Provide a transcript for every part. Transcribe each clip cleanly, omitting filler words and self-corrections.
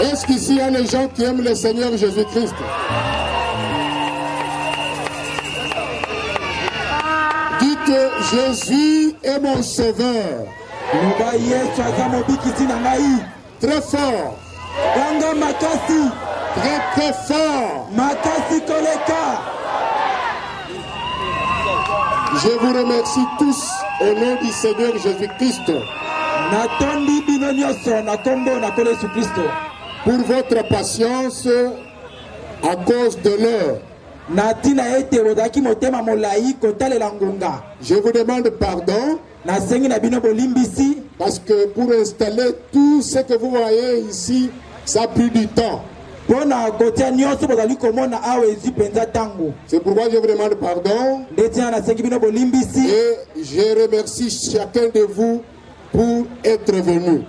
Est-ce qu'ici il y a des gens qui aiment le Seigneur Jésus-Christ? Dites, Jésus est mon sauveur. Très fort. Très très fort. Je vous remercie tous au nom du Seigneur Jésus-Christ pour votre patience à cause de l'heure. Je vous demande pardon parce que pour installer tout ce que vous voyez ici, ça a pris du temps. C'est pourquoi je vous demande pardon et je remercie chacun de vous pour être venu.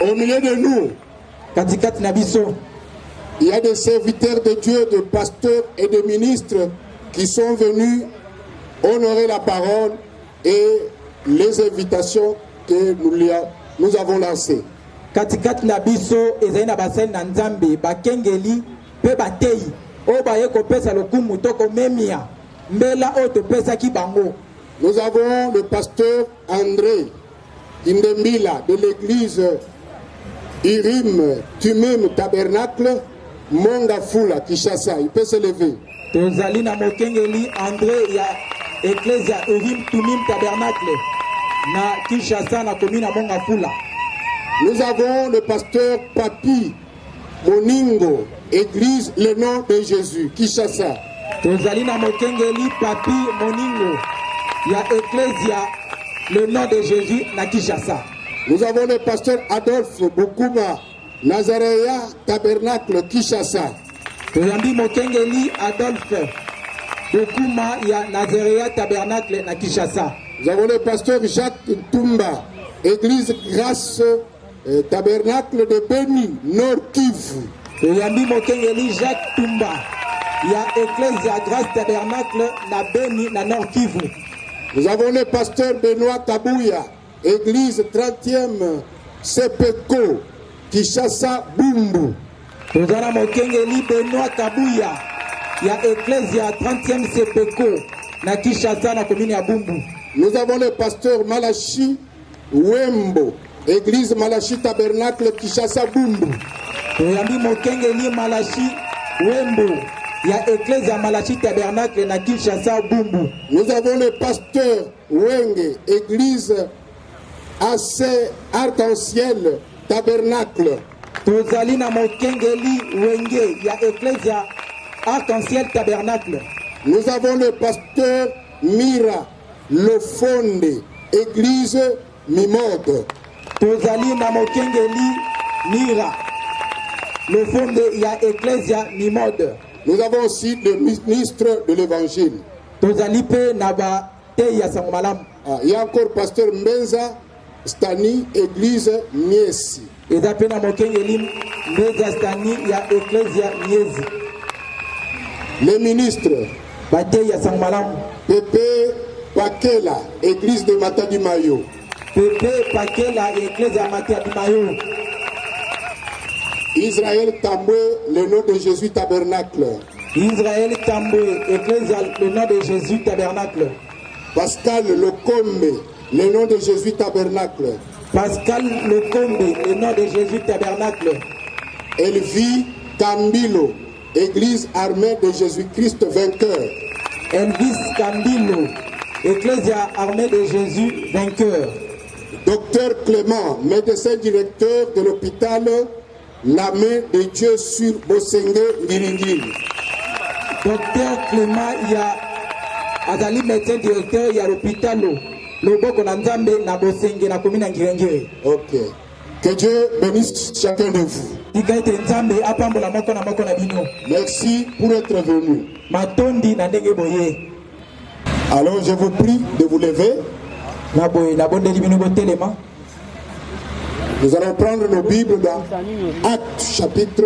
Au milieu de nous, il y a des serviteurs de Dieu, de pasteurs et de ministres qui sont venus honorer la parole et les invitations que nous avons lancées. Nous avons le pasteur André Indembila de l'église Irim Tumim Tabernacle Mongafula Kinshasa. Il peut se lever. André ya Ecclesia Irim Tumim Tabernacle na Kinshasa na commune Mongafula. Nous avons le pasteur Papi Moningo, église le nom de Jésus, Kinshasa. Tozalina Mokengeli Papi Moningo, ya Ecclesia le nom de Jésus na Kinshasa. Nous avons le pasteur Adolphe Bokuma, Nazaréa Tabernacle, Kinshasa. Tozambi Mokengeli Adolphe Bokuma, ya Nazaréa Tabernacle na Kinshasa. Nous avons le pasteur Jacques Tumba, église Grâce Tabernacle de Beni, Nord Kivu. Tozambi Mokengeli Jacques Tumba, ya Ecclesia Grâce Tabernacle na Beni na Nord Kivu. Nous avons le pasteur Benoît Kabouya, église 30e Sepeko, Kinshasa Bumbu. Nous avons Mokengeli Benoît Kabouya, ya Ecclesia 30e Sepeko na Kinshasa na commune ya Bumbu. Nous avons le pasteur Malachi Wembo, église Malachi Tabernacle, Kinshasa Bumbu. Nous avons Mokengeli Malachi Wembo, ya Ecclesia Malachi Tabernacle na Kinshasa Bumbu. Nous avons le pasteur Wenge, église AC Arc-en-Ciel Tabernacle. Tozali na Mokengeli Wenge, ya Ecclesia Arc-en-Ciel Tabernacle. Nous avons le pasteur Mira Lofonde, église Mimode. Tozali na Mokengeli Mira Lofonde, ya Ecclesia Mimode. Nous avons aussi le ministre de l'évangile. Il y a encore pasteur Mbenza Stani, église Niesi. Les ministres Pepe Pakela, église de Matadi Mayo. Israël Tamboué, le nom de Jésus Tabernacle. Israël Tamboué, église le nom de Jésus Tabernacle. Pascal Lecombe, le nom de Jésus Tabernacle. Pascal Lecombe, le nom de Jésus Tabernacle. Elvie Cambilo, église armée de Jésus-Christ vainqueur. Elvis Cambilo, église armée de Jésus vainqueur. Docteur Clément, médecin directeur de l'hôpital La Main de Dieu sur Bosengue Ngiringiri. Docteur Clément, il y a Azali médecin directeur, il y a l'hôpital Loboko Nanzambe na Bosengue na commune Ngiringiri. Ok. Que Dieu bénisse chacun de vous. Merci pour être venu. Alors je vous prie de vous lever. Nous allons prendre nos Bibles dans Actes chapitre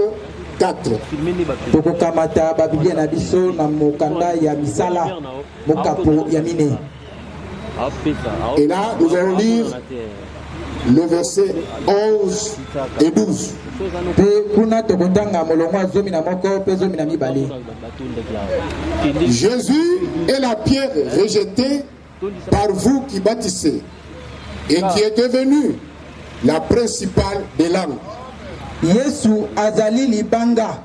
4. Et là, nous allons lire le verset 11 et 12. Jésus est la pierre rejetée par vous qui bâtissez et qui est devenue la principale des langues. Yesu azali libanga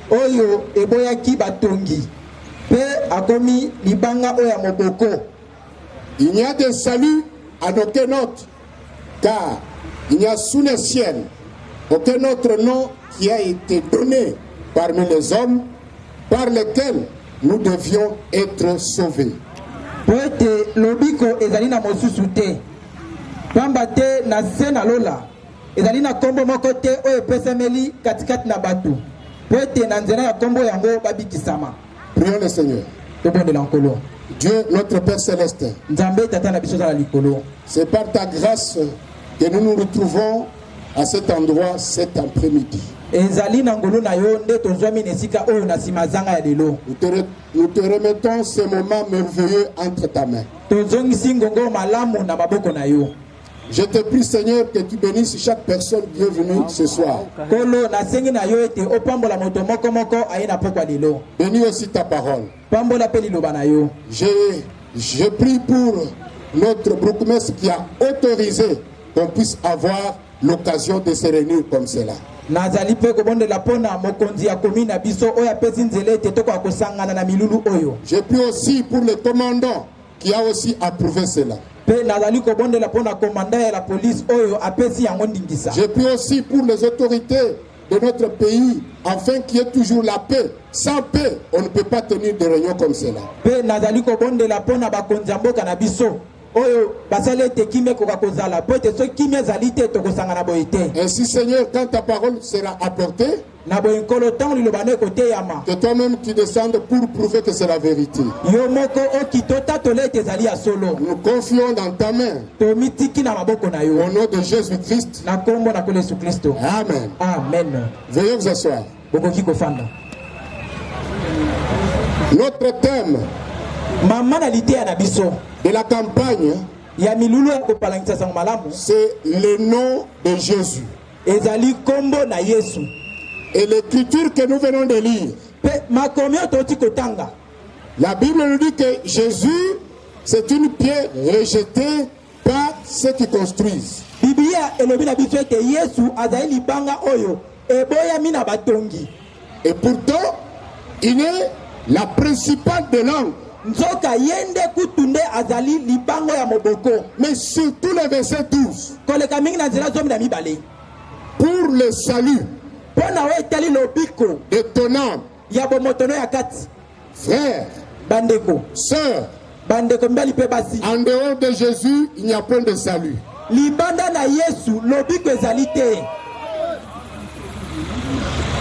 oyo eboyaki batongi pe akomi libanga oya moboko. Il n'y a de salut à aucun autre, car il n'y a sous le ciel aucun autre nom qui a été donné parmi les hommes par lesquels nous devions être sauvés. Poete lobiko ezali na mosusu te. Pamba te na se na lola ezali na kombo moko te oyo epesameli katikati na batu. Poete na nzela ya kombo yango babikisama. Prions le Seigneur. Dieu, notre Père Céleste, c'est par ta grâce que nous nous retrouvons à cet endroit cet après-midi. Nous te remettons ce moment merveilleux entre ta main. Je te prie, Seigneur, que tu bénisses chaque personne qui est venue ce soir. Bénis aussi ta parole. Je prie pour notre bourgmestre qui a autorisé qu'on puisse avoir l'occasion de se réunir comme cela. Je prie aussi pour le commandant qui a aussi approuvé cela. Je prie aussi pour les autorités de notre pays afin qu'il y ait toujours la paix. Sans paix, on ne peut pas tenir des réunions comme cela. Ainsi, Seigneur, quand ta parole sera apportée, que toi-même tu descendes pour prouver que c'est la vérité. Nous confions dans ta main. Au nom de Jésus-Christ. Amen. Amen. Veuillez vous asseoir. Notre thème de la campagne, c'est le nom de Jésus. Et l'écriture que nous venons de lire, la Bible nous dit que Jésus, c'est une pierre rejetée par ceux qui construisent. Et pourtant, il est la principale des langues. Mais surtout le verset 12. Pour le salut de ton âme, frère, sœur, en dehors de Jésus, il n'y a point de salut.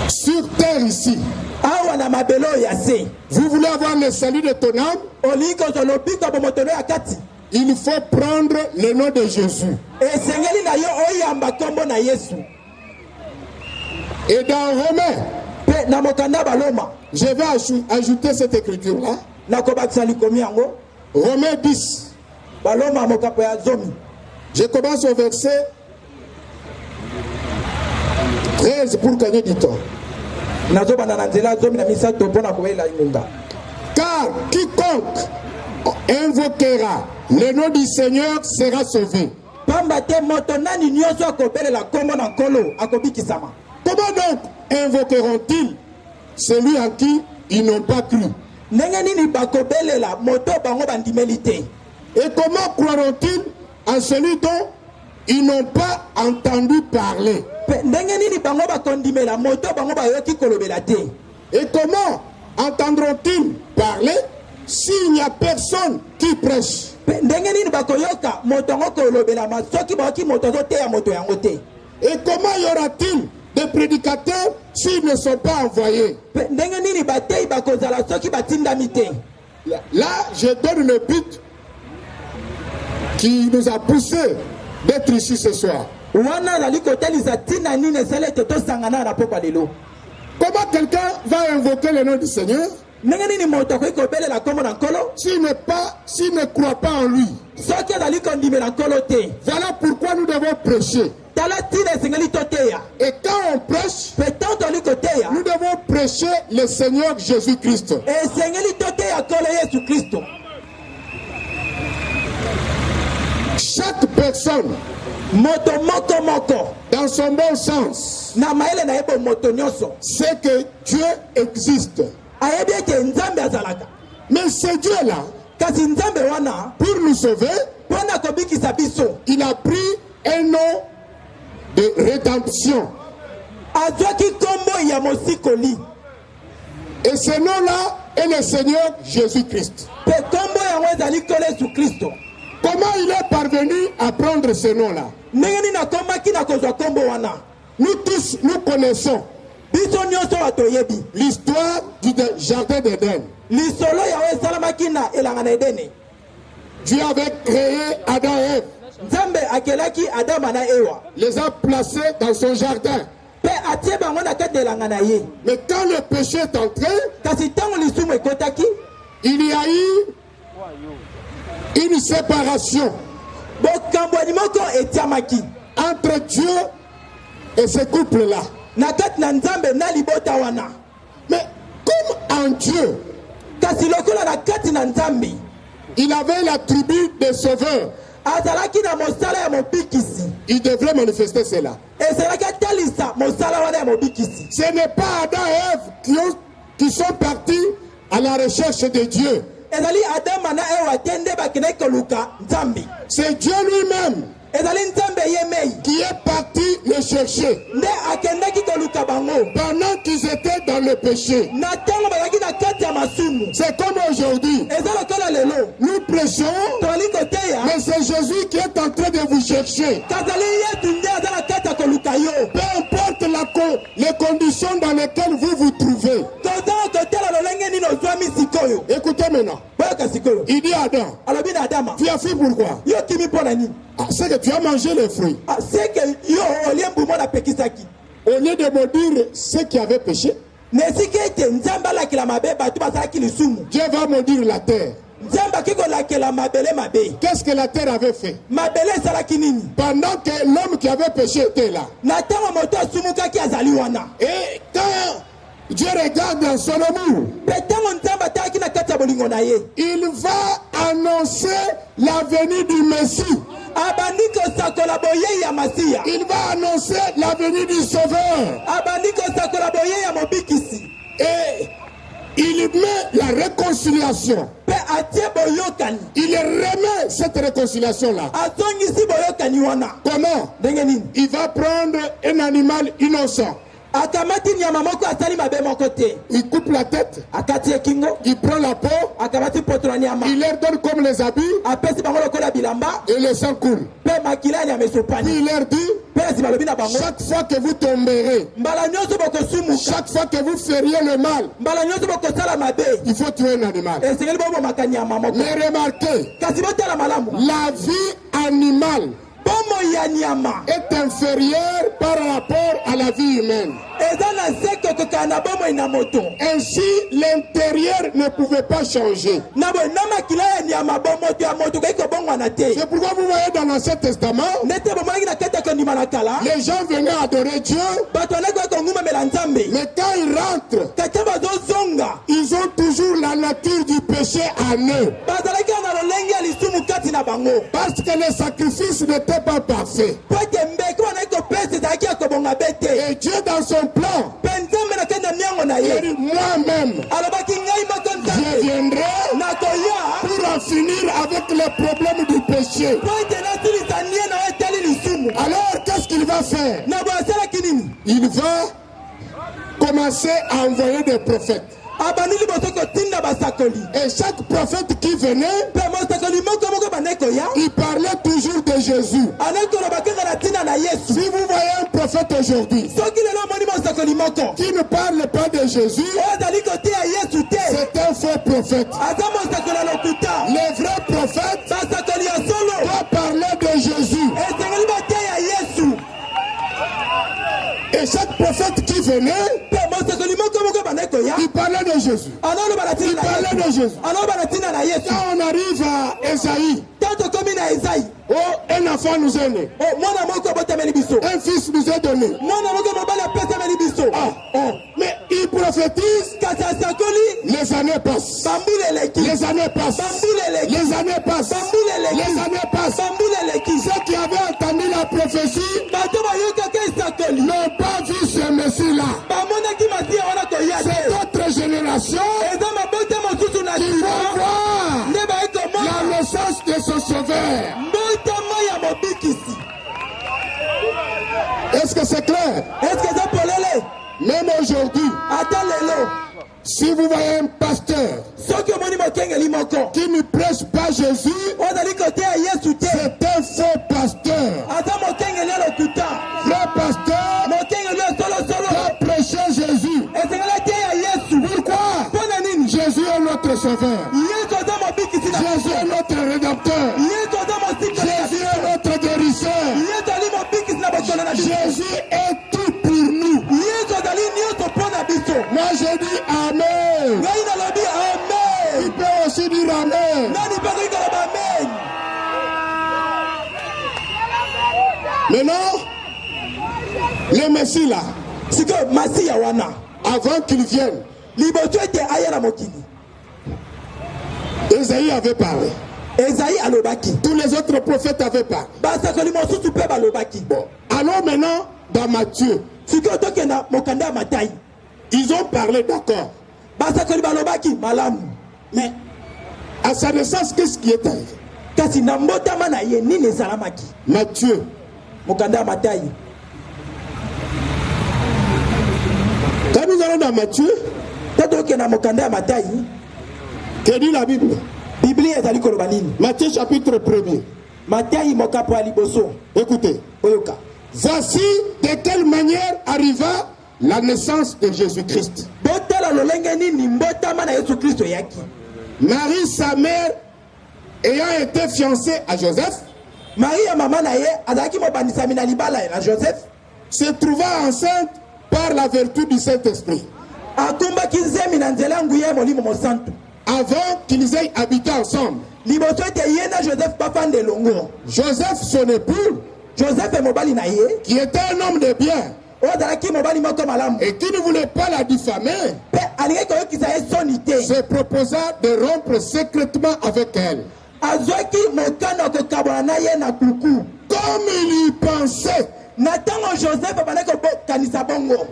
Sur terre ici, awa na mabelo ya se. Vous voulez avoir le salut de ton âme? Oliko zolobika bomotono ya kati. Il faut prendre le nom de Jésus. Esengeli na yo oyamba kombo na Yesu. Et dans Romains, Pe na mokanda baloma. je vais ajouter cette écriture-là. Na kobakisa likomi yango. Romains 10. Baloma mokapo ya zomi. Je commence au verset 13 pour gagner du temps. Nazobana na nzela zomi na misato pona koela nyumba. Car quiconque invoquera le nom du Seigneur sera sauvé. Pamba te moto nani nyonso akobelela kombo na nkolo akobikisama. Comment donc invoqueront-ils celui en qui ils n'ont pas cru? Ndenge nini bakobelela moto bango bandimeli te? Et comment croiront-ils en celui dont ils n'ont pas entendu parler? Ndenge nini bango bakondimela moto bango bayoki kolobela te? Et comment entendront-ils parler s'il n'y a personne qui prêche? Ndenge nini bakoyoka moto ngo kolobela masoki bayoki moto zo te ya moto yango te? Et comment y aura-t-il des prédicateurs s'ils ne sont pas envoyés? Ndenge nini batei bakozala soki batindami te? Là, je donne le but qui nous a poussé d'être ici ce soir. Wana zali kotelisa tina nini esale te tosangana na pokwa lelo. Comment quelqu'un va invoquer le nom du Seigneur Ndenge nini moto akoki kobelela kombo na nkolo s'il ne croit pas en lui? soki azali kondimela nkolo te? Voilà pourquoi nous devons prêcher. Tala tina esengeli toteya. Et quand on prêche, Pe tant toli koteya nous devons prêcher le Seigneur Jésus-Christ. esengeli toteya nkolo Yesu Kristo. Chaque personne, Moto moko moko dans son bon sens, na maele na yebo moto nyonso sait que Dieu existe. ayebi ete nzambe azalaka. Mais ce Dieu-là, Kasi nzambe wana pour nous sauver, mpona kobikisa biso il a pris un nom de rédemption. azwaki kombo ya mosikoli. Et ce nom-là est le Seigneur Jésus-Christ. Pe kombo yango ezali nkolo Yesu Kristo. Comment il est parvenu à prendre ce nom-là? Ndenge nini akomaki na kozwa kombo wana? Nous tous, nous connaissons Biso nyonso batoyebi l'histoire du jardin d'Éden. lisolo yango esalamaki na elanga na Edene. Dieu avait créé Adam et Ève, Nzambe akelaki Adama na Ewa les a placés dans son jardin. pe atie bango na kati ya elanga na ye. Mais quand le péché est entré, Kasi ntango lisumu ekotaki, il y a eu une séparation bokambwani moko etiamaki entre Dieu et ce couple-là. na kati na Nzambe na libota wana. Mais comme en Dieu, Kasi lokola na kati na Nzambe il avait la tribu des sauveurs, azalaki na mosala ya mobikisi, il devrait manifester cela. ezalaki atalisa mosala wana ya mobikisi. Ce n'est pas Adam et Ève qui sont partis à la recherche de Dieu. Ezali Adama na Ewa te nde bakendaki koluka Nzambe. C'est Dieu lui-même Ezali Nzambe ye mei qui est parti le chercher nde akendaki koluka bango pendant qu'ils étaient dans le péché. na ntango bazalaki na kati ya masumu. C'est comme aujourd'hui. Eza lokola lelo Nous prêchons, toli koteya, mais c'est Jésus qui est en train de vous chercher. kazali Yesu nde aza na kati ya koluka yo. Peu importe les conditions dans lesquelles vous vous trouvez. Tozala kotala lolenge nini ozwami sikoyo. Écoutez maintenant. Boyoka sikoyo. Il dit à Adam, Alobi na Adama, tu as fait pourquoi? yo kimi mpo na nini? Ah, c'est que tu as mangé les fruits. C'est que yo olie mbumo na pekisaki. Au lieu de maudire ceux qui avaient péché, Na esika ete Nzambe alakela mabe bato bazalaki lisumu, Dieu va maudire la terre. Nzambe akiki kolakela mabele mabe. Qu'est-ce que la terre avait fait? Mabele esalaki nini? Pendant que l'homme qui avait péché était là. Na ntango moto asumukaki azali wana. Et quand Dieu regarde dans son amour, Pe ntango Nzambe atalaki na kati ya bolingo na ye, il va annoncer la venue du Messie. abandi kosakola boyei ya Masiya. Il va annoncer la venue du Sauveur. Abandi kosakola boyei ya mobikisi. Et il met la réconciliation. Pe atie boyokani. Il remet cette réconciliation-là. Azongisi boyokani wana. Comment? Ndenge nini? Il va prendre un animal innocent. akamati nyama moko atali mabe moko te. Il coupe la tête. Akati ekingo. Il prend la peau. Akamati poto na nyama. Il leur donne comme les habits. Apesi bango lokola bilamba. Et le sang coule. Pe makila ya mesopani. Puis il leur dit, chaque fois que vous tomberez, chaque fois que vous feriez le mal, il faut tuer un animal. Mais remarquez, la vie animale est inférieure par rapport à la vie humaine. Ainsi, l'intérieur ne pouvait pas changer. C'est pourquoi vous voyez dans l'Ancien Testament, les gens venaient adorer Dieu, mais quand ils rentrent, ils ont toujours la nature du péché en eux. Parce que les sacrifices n'étaient pas parfaits. Et Dieu dans son plan, il dit, moi-même, je viendrai pour en finir avec les problèmes du péché. Alors, qu'est-ce qu'il va faire? Il va commencer à envoyer des prophètes. Et chaque prophète qui venait, il parlait toujours de Jésus. Si vous voyez un prophète aujourd'hui qui ne parle pas de Jésus, c'est un faux prophète. Les vrais prophètes doivent parler de Jésus. Et chaque prophète qui venait, il parlait de Jésus. Il parlait de Jésus. Quand on arrive à Esaïe, oh, un enfant nous est né. Un fils nous est donné. Mais il prophétise. Les années passent. Les années passent. Les années passent. Les années passent. Ceux qui avaient entendu la prophétie n'ont pas vu ce Messie-là. C'est d'autres générations qui vont voir la naissance de son sauveur. Est-ce que c'est clair? Même aujourd'hui, si vous voyez un pasteur qui ne prêche pas Jésus, c'est un faux pasteur. Le pasteur doit prêcher Jésus. Pourquoi? Jésus est notre sauveur. Jésus est notre rédempteur. Jésus est notre guérisseur. Jésus est tout pour nous. Moi je dis Amen. Il peut aussi dire Amen. Maintenant, le Messie là, avant qu'il vienne, Esaïe avait parlé. Tous les autres prophètes avaient parlé. Bon. Alors maintenant, dans Matthieu, ils ont parlé d'accord. Mais à sa naissance, qu'est-ce qui est arrivé? Matthieu. Quand nous allons dans Matthieu, que dit la Bible? Matthieu chapitre 1er. Écoutez. Voici de quelle manière arriva la naissance de Jésus-Christ. Marie, sa mère, ayant été fiancée à Joseph, se trouva enceinte par la vertu du Saint-Esprit. Avant qu'ils aient habité ensemble, Joseph, son époux, qui était un homme de bien et qui ne voulait pas la diffamer, se proposa de rompre secrètement avec elle. Comme il y pensait,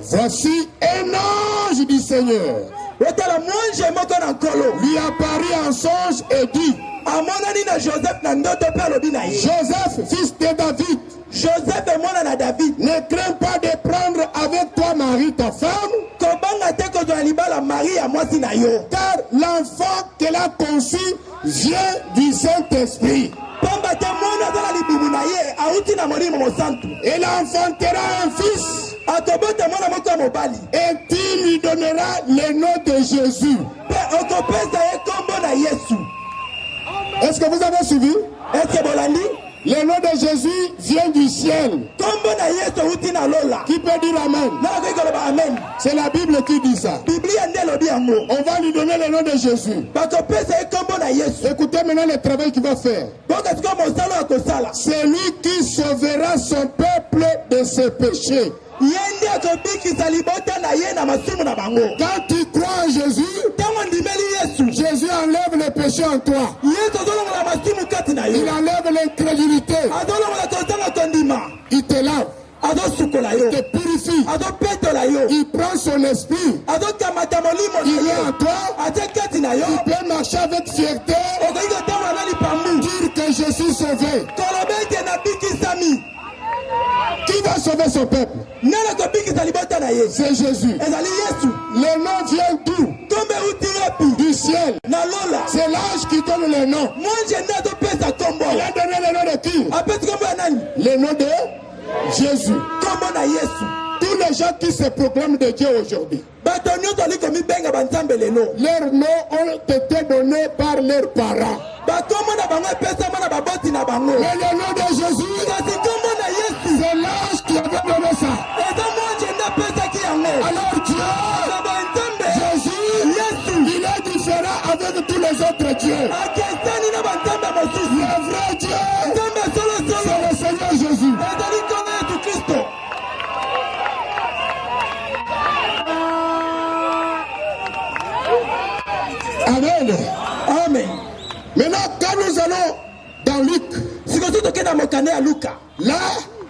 voici un ange du Seigneur lui apparut en songe et dit: Joseph, fils de David, Joseph est mwana na David. Ne crains pas de prendre avec toi Marie, ta femme. Kobanga te kozwa libala Marie ya mwasi na yo. Car l'enfant qu'elle a conçu vient du Saint-Esprit. Pamba te mwana zala libumu na ye auti na molimo mosantu. Elle enfantera un fils. Akobota mwana moko ya mobali. Et tu lui donneras le nom de Jésus. Pe okopesa ye kombo na Yesu. Est-ce que vous avez suivi? Est-ce que bolandi? Le nom de Jésus vient du ciel. Kombo na Yesu uti na lola. Qui peut dire amen? Na ko ikoloba amen. C'est la Bible qui dit ça. Biblia nde lobi yango. On va lui donner le nom de Jésus. Bakopesa ye kombo na Yesu. Écoutez maintenant le travail qu'il va faire. Boka siko mosala akosala. C'est lui qui sauvera son peuple de ses péchés. Yende akobikisa libota na ye na masumu na bango. Quand tu crois en Jésus, Tango ndimeli Yesu. Jésus enlève les péchés en toi. Yesu azolongola masumu kati na yo. Il enlève l'incrédulité. Azolongola kozanga kondima. Il te lave. Azosukola yo. Il te purifie. Azopetola yo. Il prend son esprit. Azokamata molimo na Il est en yo. toi. Atie kati na yo. Tu peux marcher avec fierté. Okoki kotambola na lipamu. Dire que je suis sauvé. Koloba ete nabikisami. Qui va sauver son peuple? Nani akobikisa libota na ye? C'est Jésus. Ezali Yesu. Le nom vient d'où? Kombe uti wapi? Du ciel. Na lola. C'est l'ange qui donne le nom. Mwanje nde azopesa kombo. Il a donné le nom de qui? Apesi kombo ya nani? Le nom de Jésus. Kombo na Yesu. Tous les gens qui se proclament de Dieu aujourd'hui, Bato nyonso ali komibenga banzambe lelo. leurs noms ont été donnés par leurs parents. Bakombo na bango epesama na baboti na bango. Mais le nom de Jésus, Kasi kombo na Yesu. c'est l'ange qui avait donné ça. Eza mwanje nde apesaki yango. Alors Dieu, Na banzambe. Jésus, Yesu. il est différent avec tous les autres dieux. Akesani na banzambe mosusu. Le vrai Dieu, Nzambe solo c'est solo. le Seigneur Jésus. Ezali kombo ya Yesu Kristo. Amen. Amen. Maintenant, quand nous allons dans Luc, Sikoso tokenda mokande ya Luka. là,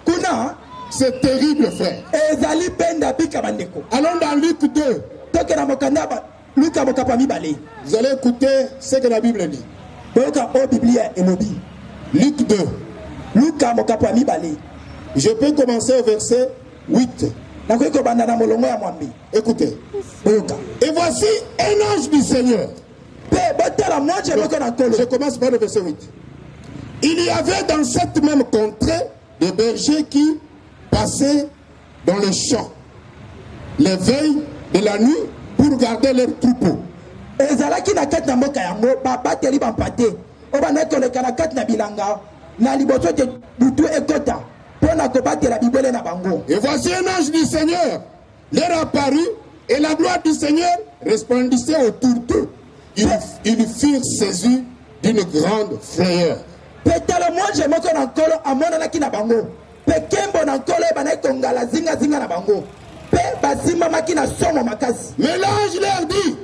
Kuna c'est terrible, frère. ezali penda bika bandeko. Allons dans Luc 2. Tokenda mokande ya Luka mokapa mibale. Vous allez écouter ce que la Bible dit. Boyoka o Biblia elobi. Luc 2. Luka mokapa mibale. Je peux commencer au verset 8. Nakoki kobanda na molongo ya mwambe. Écoutez. Boyoka. Et voici un ange du Seigneur. Pe botala mwanje moko na nkolo. Je commence par le verset 8. Il y avait dans cette même contrée des bergers qui passaient dans les champs les veilles de la nuit pour garder leurs troupeaux. Ezalaki na kati na mboka yango babateli bampate. Obana koleka na kati na bilanga na liboso te butu ekota pona kobatela bibele na bango. Et voici un ange du Seigneur leur apparut et la gloire du Seigneur resplendissait autour d'eux. Ils furent saisis d'une grande frayeur. Petala mwanje moko na nkolo amonanaki na bango. Pe kembo na nkolo ebana kongala zinga zinga na bango. Pe basimbamaki na somo makasi. Mais l'ange leur dit,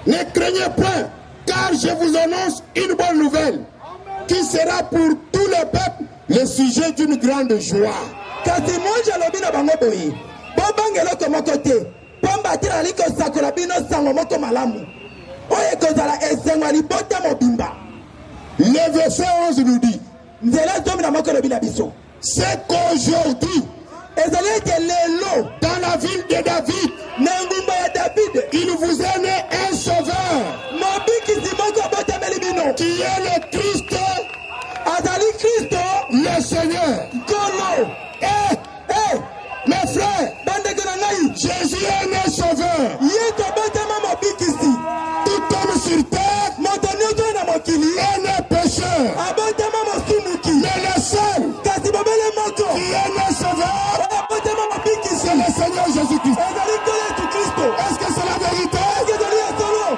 ne craignez point, car je vous annonce une bonne nouvelle, qui sera pour tous les peuples le sujet d'une grande joie. Kasi mwanje alobi na bango boye. Bobangeloko moko te. Pamba te nali kosakola bino sango moko malamu. Oye kozala esengo libota mobimba. Le verset 11 nous dit, Nzela zomi na moko lobi na biso. c'est qu'aujourd'hui, Ezali ete lelo dans la ville de David, na ngumba ya David. il vous est né un sauveur, Mobikisi moko abotameli bino. qui est le Christ, Azali Kristo le Seigneur. nkolo. Et, mes frères, Bandeko na ngai. Jésus est né sauveur. Yesu abotama mobikisi. Tout homme sur terre Moto nyonso na mokili est né pécheur. abotama mosumuki. Mais le seul Kasi bobele moko qui est né sauveur, oyo abotama mobikisi. c'est le Seigneur Jésus-Christ. Ezali nkolo Yesu Kristo. Est-ce que c'est la vérité? Ezali ya solo.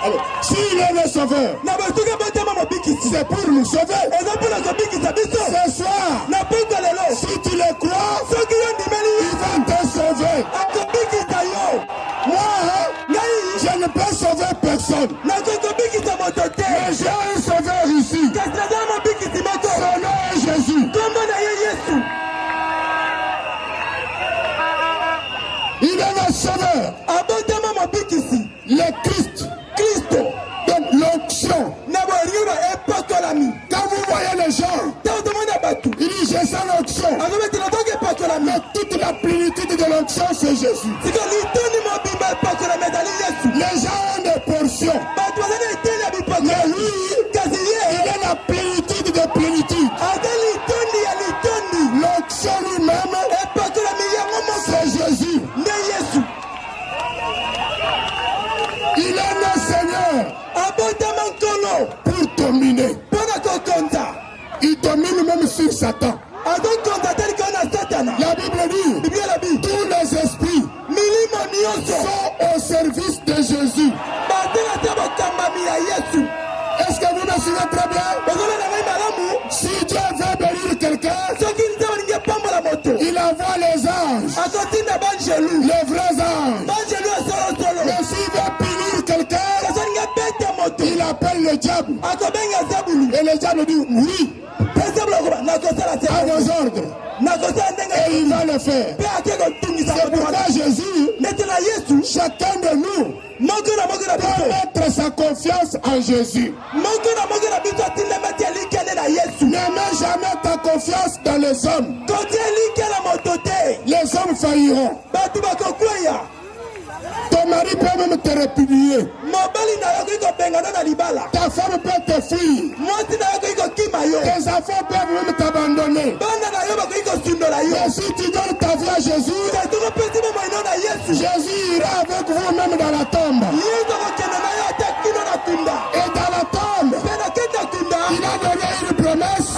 Alors, s'il est le sauveur, Na basuki abotama mobikisi. c'est pour nous sauver. Eza mpona kobikisa biso. Ce soir, Na pokwa lelo. si tu le crois, Soki yo ndimeli il va te sauver. akobikisa yo. Moi, Ngai je ne peux sauver personne. nakoki kobikisa moto te. Mais j'ai un sauveur ici. Kasi nazala mobikisi moko. Son nom est Jésus. Kombo na ye Yesu. Il est le sauveur, Abotama mobikisi. le Christ. Kristo. Donc l'onction. Na bolingo epakolami. Quand vous voyez les gens Tango Mais toute la plénitude de l'onction, c'est Jésus. Les gens ont des portions. Mais lui, il est la plénitude de plénitude. L'onction lui-même, c'est Jésus. Il est le Seigneur pour dominer. Il domine même sur Satan. La Bible dit, tous les esprits sont au service de Jésus. Est-ce que vous me suivez très bien? Si Dieu veut bénir quelqu'un, il envoie les anges, les vrais anges. Mais s'il veut punir quelqu'un, il appelle le diable. Et le diable dit oui, à vos ordres. Et il va le faire. C'est pourquoi Jésus, chacun de nous, doit mettre sa confiance en Jésus. Ne mets jamais ta confiance dans les hommes. Les hommes failliront. Ton mari peut même te répudier. Ta femme peut te fuir. Tes enfants peuvent même t'abandonner. Mais si tu donnes ta vie à Jésus, Jésus ira avec vous même dans la tombe. Et dans la tombe, il a donné une promesse.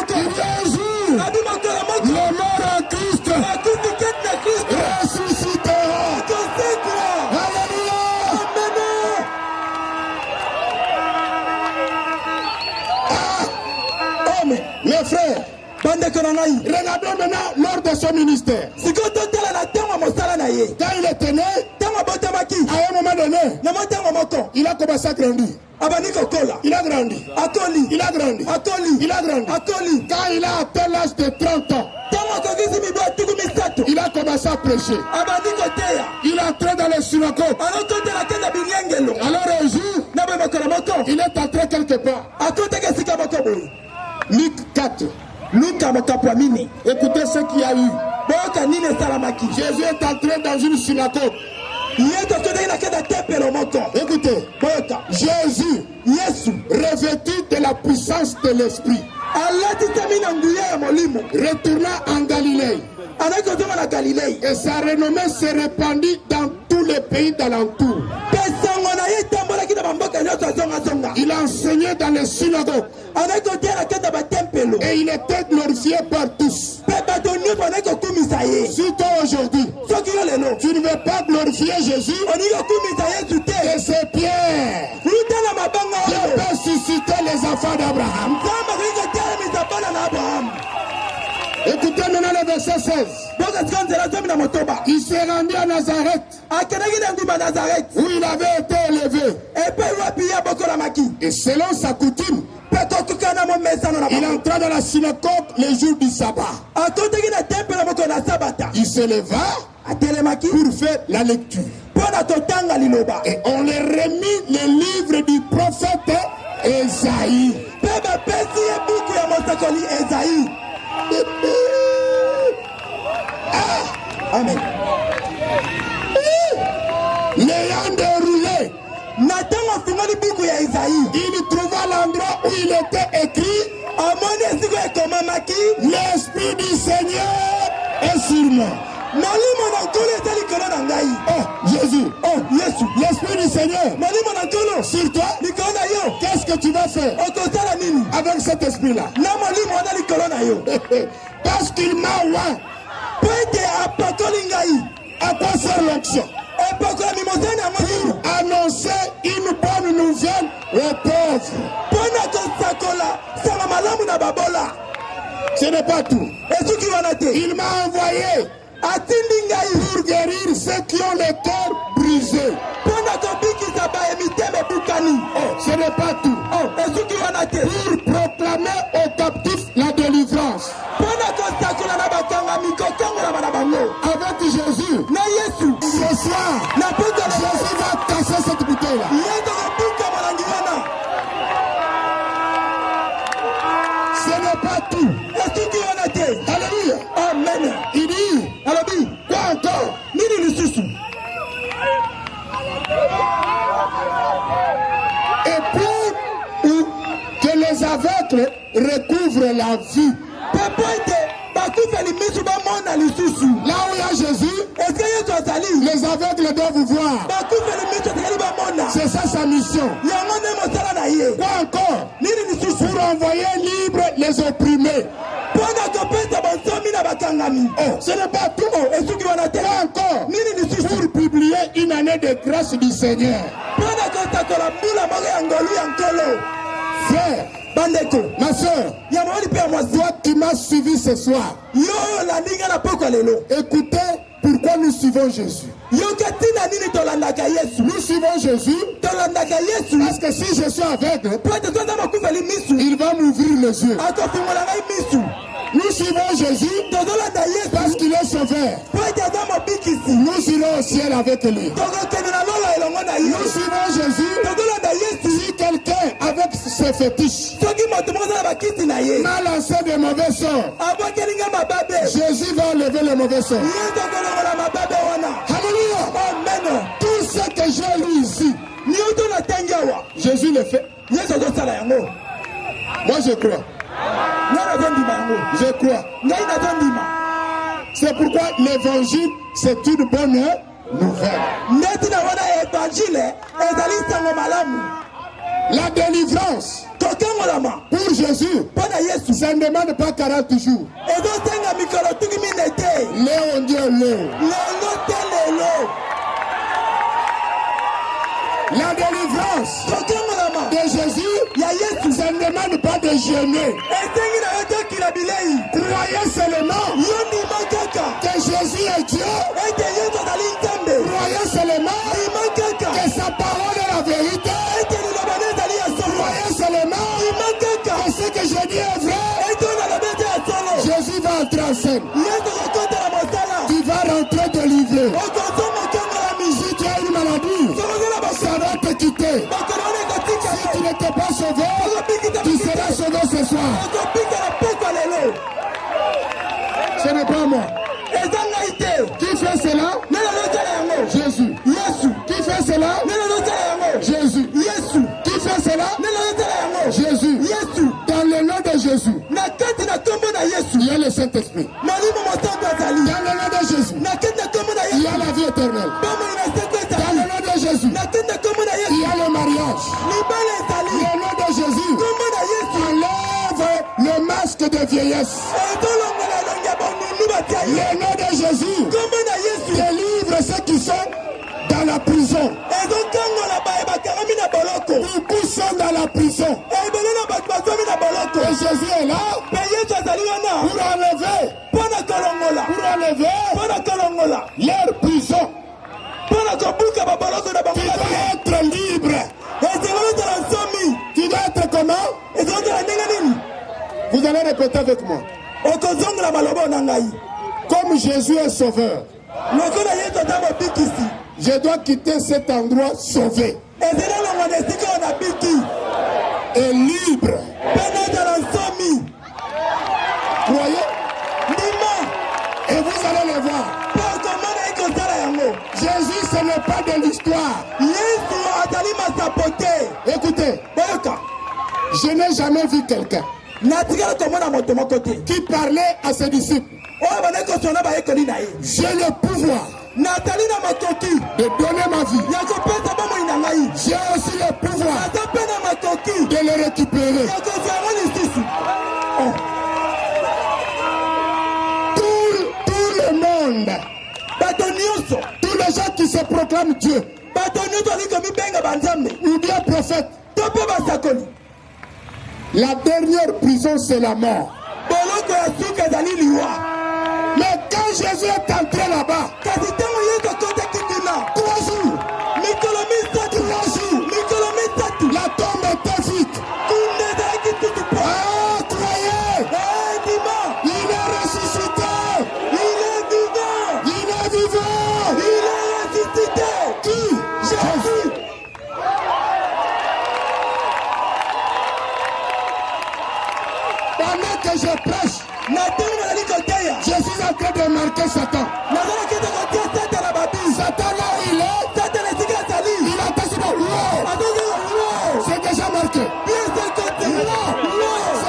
Il y a un jour, le mort en Christ ressuscitera. Alléluia. Mes frères, regardons maintenant lors de son ministère. Quand il était né, à un moment donné, il a commencé à grandir. Il a grandi. Il a grandi. Il a grandi. Quand il a atteint l'âge de 30 ans, il a commencé à prêcher. Il est entré dans les synagogues. Alors un jour, il est entré quelque part. Luc 4. Écoutez ce qu'il y a eu. Jésus est entré dans une synagogue. Écoutez, Jésus, revêtu de la puissance de l'esprit, retourna en Galilée. Et sa renommée s'est répandue dans tous les pays d'alentour. Il enseignait dans les synagogues. Et il était glorifié par tous. Si toi aujourd'hui, tu ne veux pas glorifier Jésus, et c'est Pierre qui peut susciter les enfants d'Abraham. Écoutez maintenant le verset 16. Il s'est rendu à Nazareth, où il avait été élevé. Et selon sa coutume, il entra dans la synagogue les jours du sabbat. Il se leva pour faire la lecture. Et on lui remit les livres du prophète Esaïe. Amen. L'ayant déroulé, il trouva l'endroit où il était écrit: l'Esprit du Seigneur est sur moi. Oh Jésus, oh l'Esprit du Seigneur sur toi. Qu'est-ce que tu vas faire avec cet esprit-là? Parce qu'il m'a oint. À quoi sert l'onction? Pour annoncer une bonne nouvelle aux pauvres. Ce n'est pas tout. Il m'a envoyé pour guérir ceux qui ont le cœur brisé. Ce n'est pas tout. Pour proclamer aux captifs la délivrance. Avec Jésus, ce soir, Jésus va casser cette bouteille-là. Ce n'est pas tout. Alléluia. Amen. miracle recouvre la vie. Là où il y a Jésus, les aveugles doivent voir. C'est ça sa mission. Quoi encore? Pour envoyer libre les opprimés. Oh, ce n'est pas tout. Quoi encore? Pour publier une année de grâce du Seigneur. Frère, ma soeur, toi qui m'as suivi ce soir, écoutez pourquoi nous suivons Jésus. Nous suivons Jésus parce que si je suis aveugle, il va m'ouvrir les yeux. Nous suivons Jésus parce qu'il est sauveur. Nous irons au ciel avec lui. Nous suivons Jésus si quelqu'un avec ses fétiches m'a lancé de mauvais sorts. Jésus va enlever le mauvais sort. Alléluia. Tout ce que j'ai lu ici, Jésus le fait. Moi je crois. Je crois. C'est pourquoi l'évangile, c'est une bonne nouvelle. La délivrance pour Jésus, ça ne demande pas 40 jours. Léon Dieu, Léon. La délivrance de Jésus, ça ne demande pas de jeûner. Croyez seulement que Jésus est Dieu. Croyez seulement que sa parole est la vérité. Croyez seulement que ce que je dis est vrai. Jésus va entrer en scène. Tu vas rentrer délivré. Si tu as une maladie, ça va te quitter. Si tu n'étais pas sauvé, tu seras sauvé ce soir. Ce n'est pas moi. Qui fait cela? Jésus. Qui fait cela? Jésus. Qui fait cela? Jésus. Dans le nom de Jésus, il y a le Saint-Esprit. Dans le nom de Jésus, il y a la vie éternelle. Dans le nom de Jésus, il y a le mariage. Dans le nom de Jésus, enlève le masque de vieillesse. Le nom de Jésus délivre ceux qui sont dans la prison. Beaucoup sont dans la prison. Et Jésus est là pour enlever leur prison. Tu dois être libre. Tu dois être comment? Vous allez répéter avec moi. Comme Jésus est sauveur, je dois quitter cet endroit sauvé et libre. Croyez? Et vous allez le voir. Jésus, ce n'est pas de l'histoire. Écoutez, je n'ai jamais vu quelqu'un qui parlait à ses disciples. J'ai le pouvoir de donner ma vie. J'ai aussi le pouvoir de le récupérer. Tout le monde, tous les gens qui se proclament Dieu ou bien prophète, la dernière prison c'est la mort. Mais quand Jésus est entré là-bas, 3 jours, la tombe était vide. Ah, croyez, il est ressuscité. Il est vivant. Qui? Jésus. Pendant que je prêche, je suis en train de marquer Satan. Satan là où il est, il attend sur moi. C'est déjà marqué. C'est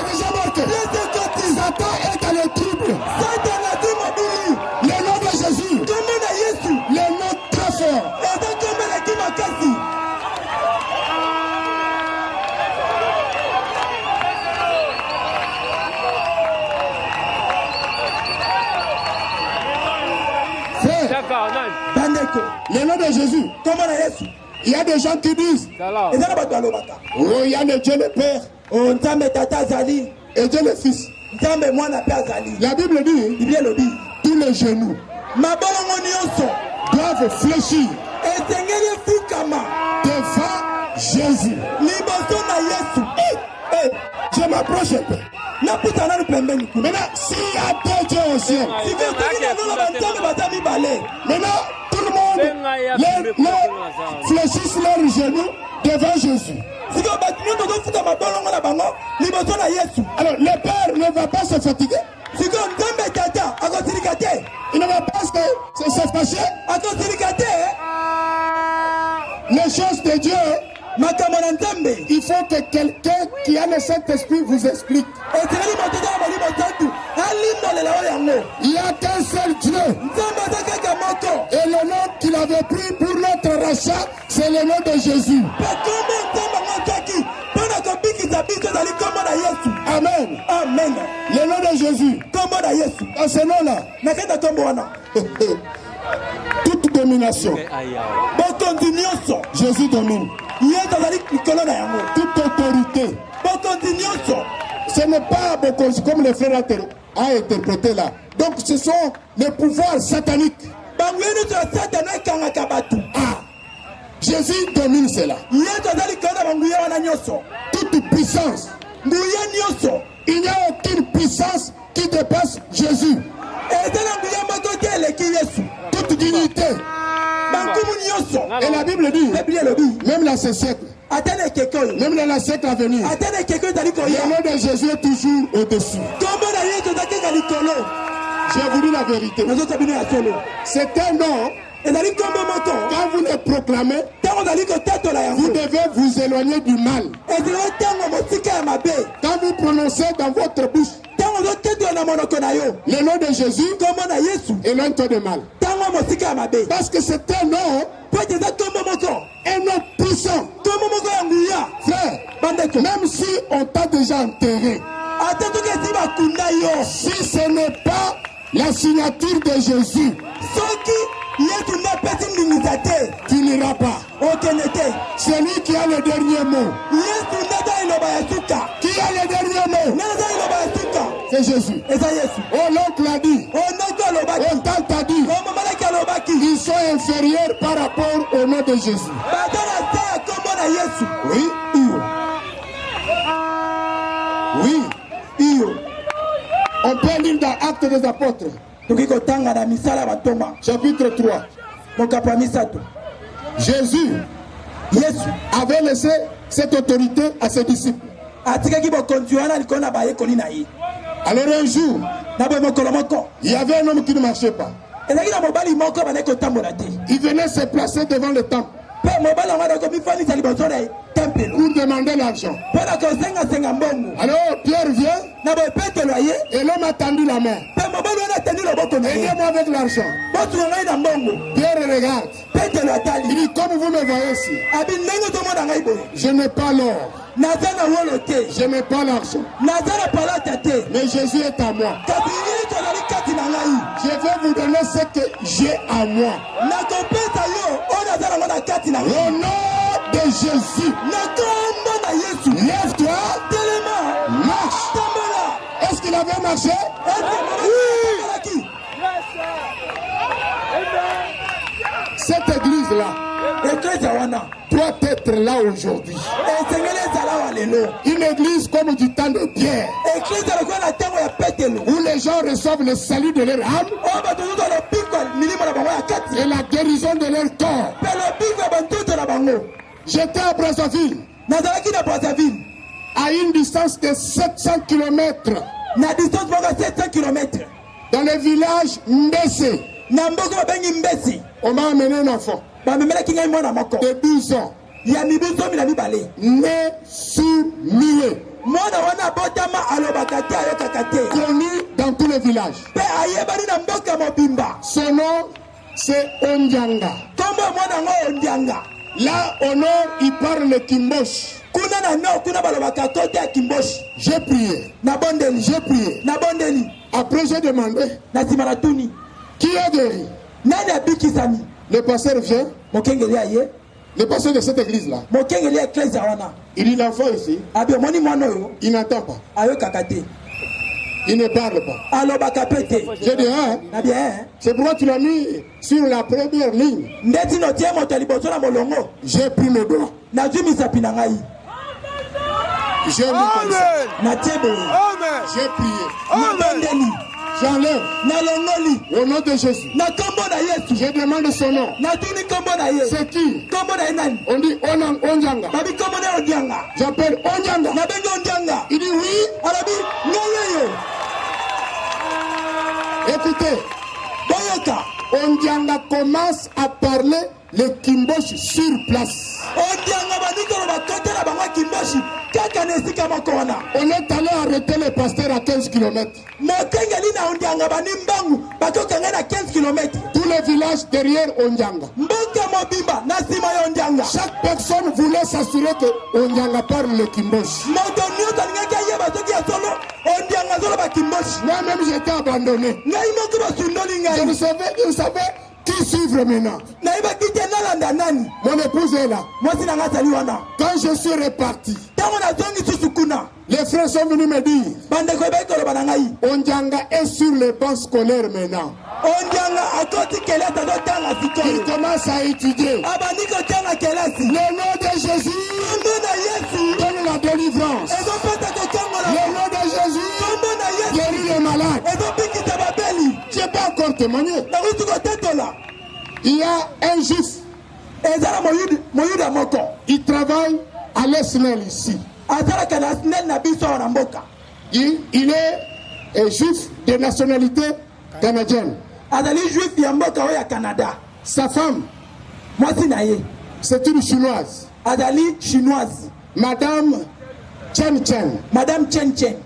Le nom de Jésus. Comment na Yesu? Il y a des gens qui disent, Et ça ba balobaka. oh, il y a le Dieu le Père On nzambe tata azali. et Dieu le Fils. Nzambe mwana pe azali. La Bible dit, Bible lobi. tous les genoux Mabolongo nyonso. doivent fléchir Esengeli fukama. devant Jésus. Liboso na Yesu. Je m'approche un peu. Na putana lu pembeni kuna. Maintenant, s'il y a deux dieux au ciel, Si vous tenez na lola banzambe batami bale. maintenant, tout le monde les fléchissent leurs genoux devant Jésus. Si vous battu nous fuka mabolongo na bango, liboso na Yesu. Alors, le Père ne va pas se fatiguer. Si vous nzambe tata akosirika te. Il ne va pas se fâcher. Akosirika te. Les choses de Dieu, Makambo na nzambe. il faut que quelqu'un qui a le Saint-Esprit vous explique. Esengeli moto na molimo tatu. Alindolela oyo yango. Il n'y a qu'un seul Dieu. Nzambe aza kaka moko. Et le nom qu'il avait pris pour notre rachat, c'est le nom de Jésus. Pakombo nzambe ngotaki. Pona kobikisa biso ezali kombo na Yesu. Amen. Amen. Le nom de Jésus. Kombo na Yesu. Dans ce nom-là, Nakenda kombo wana. toute domination, Bokonzi nyonso. Jésus domine. Yesu azali likolo na yango. Toute autorité. Bokonzi nyonso. Ce n'est pas Bokonzi comme le frère a interprété là. Donc ce sont les pouvoirs sataniques. Bango nyonso ya Satana ekangaka bato. Ah, Jésus domine cela. Yesu azali likolo na banguye wana nyonso. Toute puissance. Nguye nyonso. Il n'y a aucune puissance qui dépasse Jésus. Ezala nguye moko te eleki Yesu. Toute dignité. Bankumu nyonso. Et la Bible dit, Bible elobi. même dans ce siècle, Atene ekeke oyo. même dans le siècle à venir, Atene ekeke oyo ezali le koya. nom de Jésus est toujours au-dessus. Kombo na Yesu eza kaka likolo. Je vous dis la vérité. Nazosa bino ya solo. C'est un nom, Ezali kombo moko. quand vous le proclamez, Ntango ozali kotatola yango. vous devez vous éloigner du mal. Ezali ntango mosika ya mabe. Quand vous prononcez dans votre bouche Ntango ozotetola na monoko na yo. le nom de Jésus, Kombo na Yesu. éloigne-toi de mal. Ntango mosika ya mabe. Parce que c'est un nom, Po ete eza kombo moko. un nom puissant. Kombo moko ya nguya. Frère, Bandeko. même si on t'a déjà enterré, Ata toki esi bakunda yo. si ce n'est pas la signature de Jésus, Soki Yesu napesi ndingisa te. tu n'iras pas. Okende te. C'est lui qui a le dernier mot. Yesu nata iloba ya suka. Qui a le dernier mot? Nata iloba ya suka. C'est Jésus. Eza Yesu. Oh, l'oncle a dit, Onoko alobaki. oh, tante a dit, Omomalaki alobaki. ils sont inférieurs par rapport au nom de Jésus. Baza na te ya kombo na Yesu. Oui, Iyo. oui. Iyo. On peut lire dans Actes des Apôtres, Toki kotanga na misala batoma. chapitre 3. Mokapo ya misato. Jésus Yesu. avait laissé cette autorité à ses disciples. Atikaki bokonzi wana likolo na bayekoli na ye. Alors un jour, Na boye mokolo moko. il y avait un homme qui ne marchait pas. Ezalaki na mobali moko bandaki kotambola te. Il venait se placer devant le temple Mpe mobali yango adaki komifanisa liboso na tempelo. pour demander l'argent. Mpo na kosengasenga mbongo. Alors Pierre vient Na boye petelo aye. et l'homme a tendu la main. Mpe mobali wana atendi loboko na ye. Aidez-moi avec l'argent. Botunga ngai na mbongo. Pierre regarde. Petelo Il atali. dit, comme vous me voyez ici, Abi ndenge tomona ngai boye. je n'ai pas l'or, Naza na wolo te. je n'ai pas l'argent, Naza na palata te. mais Jésus est à moi. Kasi yesu azali kati na ngai. Je vais vous donner ce que j'ai à moi. Nakopesa yo oyo aza nango na kati na ngai. Au nom de Jésus, Na kombo na Yesu. lève-toi, Telema. marche. Tambola. Est-ce qu'il avait marché? Tambolaki. Cette église-là Eklezia wana. doit être là aujourd'hui. Esengeli ezala wa lelo. Une église comme du temps de Pierre, Eklezia lokola na ntango ya petelo. où les gens reçoivent le salut de leur âme Oyo bato nyonso lobiko ya milimo na bango ya kati. et la guérison de leur corps. Mpe lobiko ya banzoto na bango. J'étais à Brazzaville, Nazalaki na Brazzaville. à une distance de 700 km, Na distance moko ya 700 km. dans le village Mbese. Na mboka babengi Mbesi. On m'a amené un enfant Bamemelaki ngai mwana moko. de 12 ans, Ya mibu 12 né sourd-muet, mwana wana abotama alobaka te ayokaka te. connu dans tous les villages. Mpe ayebani na mboka mobimba. Son nom, c'est Ondianga. Kombo ya mwana yango Ondianga. Là, au nord, il parle le Kimbosh. Kuna na nord kuna balobaka kote ya Kimboshi. J'ai prié, Na bondeli. j'ai prié. Na bondeli. Après, j'ai demandé, Na nsima na tuni. qui est guéri? Nani abikisami? Le pasteur vient, mokengeli aye le pasteur de cette église-là, mokengeli ya eklezia wana il dit l'enfant ici, abi omoni mwana oyo il n'entend pas, ayokaka te il ne parle pas. alobaka pe te J'ai dit, hein, na bien c'est pourquoi tu l'as mis sur la première ligne. ndeti notie moto ya liboso na molongo J'ai pris mes doigts, nazwi misapi na ngai j'ai mis comme ça, natie boye j'ai prié, nabondeli j'enlève nalongoli au nom de Jésus. na nkombo na yesu Je demande son nom. natuni nkombo na ye C'est qui? nkombo na ye nani On dit Onjanga. babi nkombo na ye ondianga J'appelle Onjanga. nabengi ondianga Il dit oui. alobi ngai oyo Écoutez, boyoka Onjanga commence à parler le Kimbosh sur place. ondianga bandikoloba kotela bango kimboshi kaka na esika moko wana On est allé arrêter le pasteur à 15 km. mokengeli na ondianga bani mbangu bakokanga na 15 km Tous les villages derrière Onjanga. mboka mobimba na nsima ya ondianga Chaque personne voulait s'assurer que Onjanga parle le Kimbosh. moto nyonso alingaki ayeba soki ya solo ondianga azoloba kimboshi Moi-même, j'étais abandonné. ngai moko basundoli Je ne ngai savais qui suivre maintenant. nayebaki te nalanda nani Mon épouse est là. mwasi na ngai azali wana Quand je suis reparti, ntango nazongi susu kuna les frères sont venus me dire, bandeko ebaki koloba na ngai Onjanga est sur les bancs scolaires maintenant. ondianga akoti kelasi azotanga Il sikoyo commence à étudier. abandi kotanga kelasi Le nom de Jésus kombo na yesu donne la délivrance. ezopesa kokongola Le nom de Jésus kombo na yesu guérit les malades. ezobikisa babeli Je n'ai pas encore témoigné. nakuti kotetola Il y a un juif, eza na moyuda moko il travaille à l'Esnel ici. azalaka na snel na biso awa na mboka Il est juif de nationalité canadienne. azali juif ya mboka oyo ya canada Sa femme, mwasi na ye c'est une chinoise. azali chinoise Madame Chen Chen. madame chen chen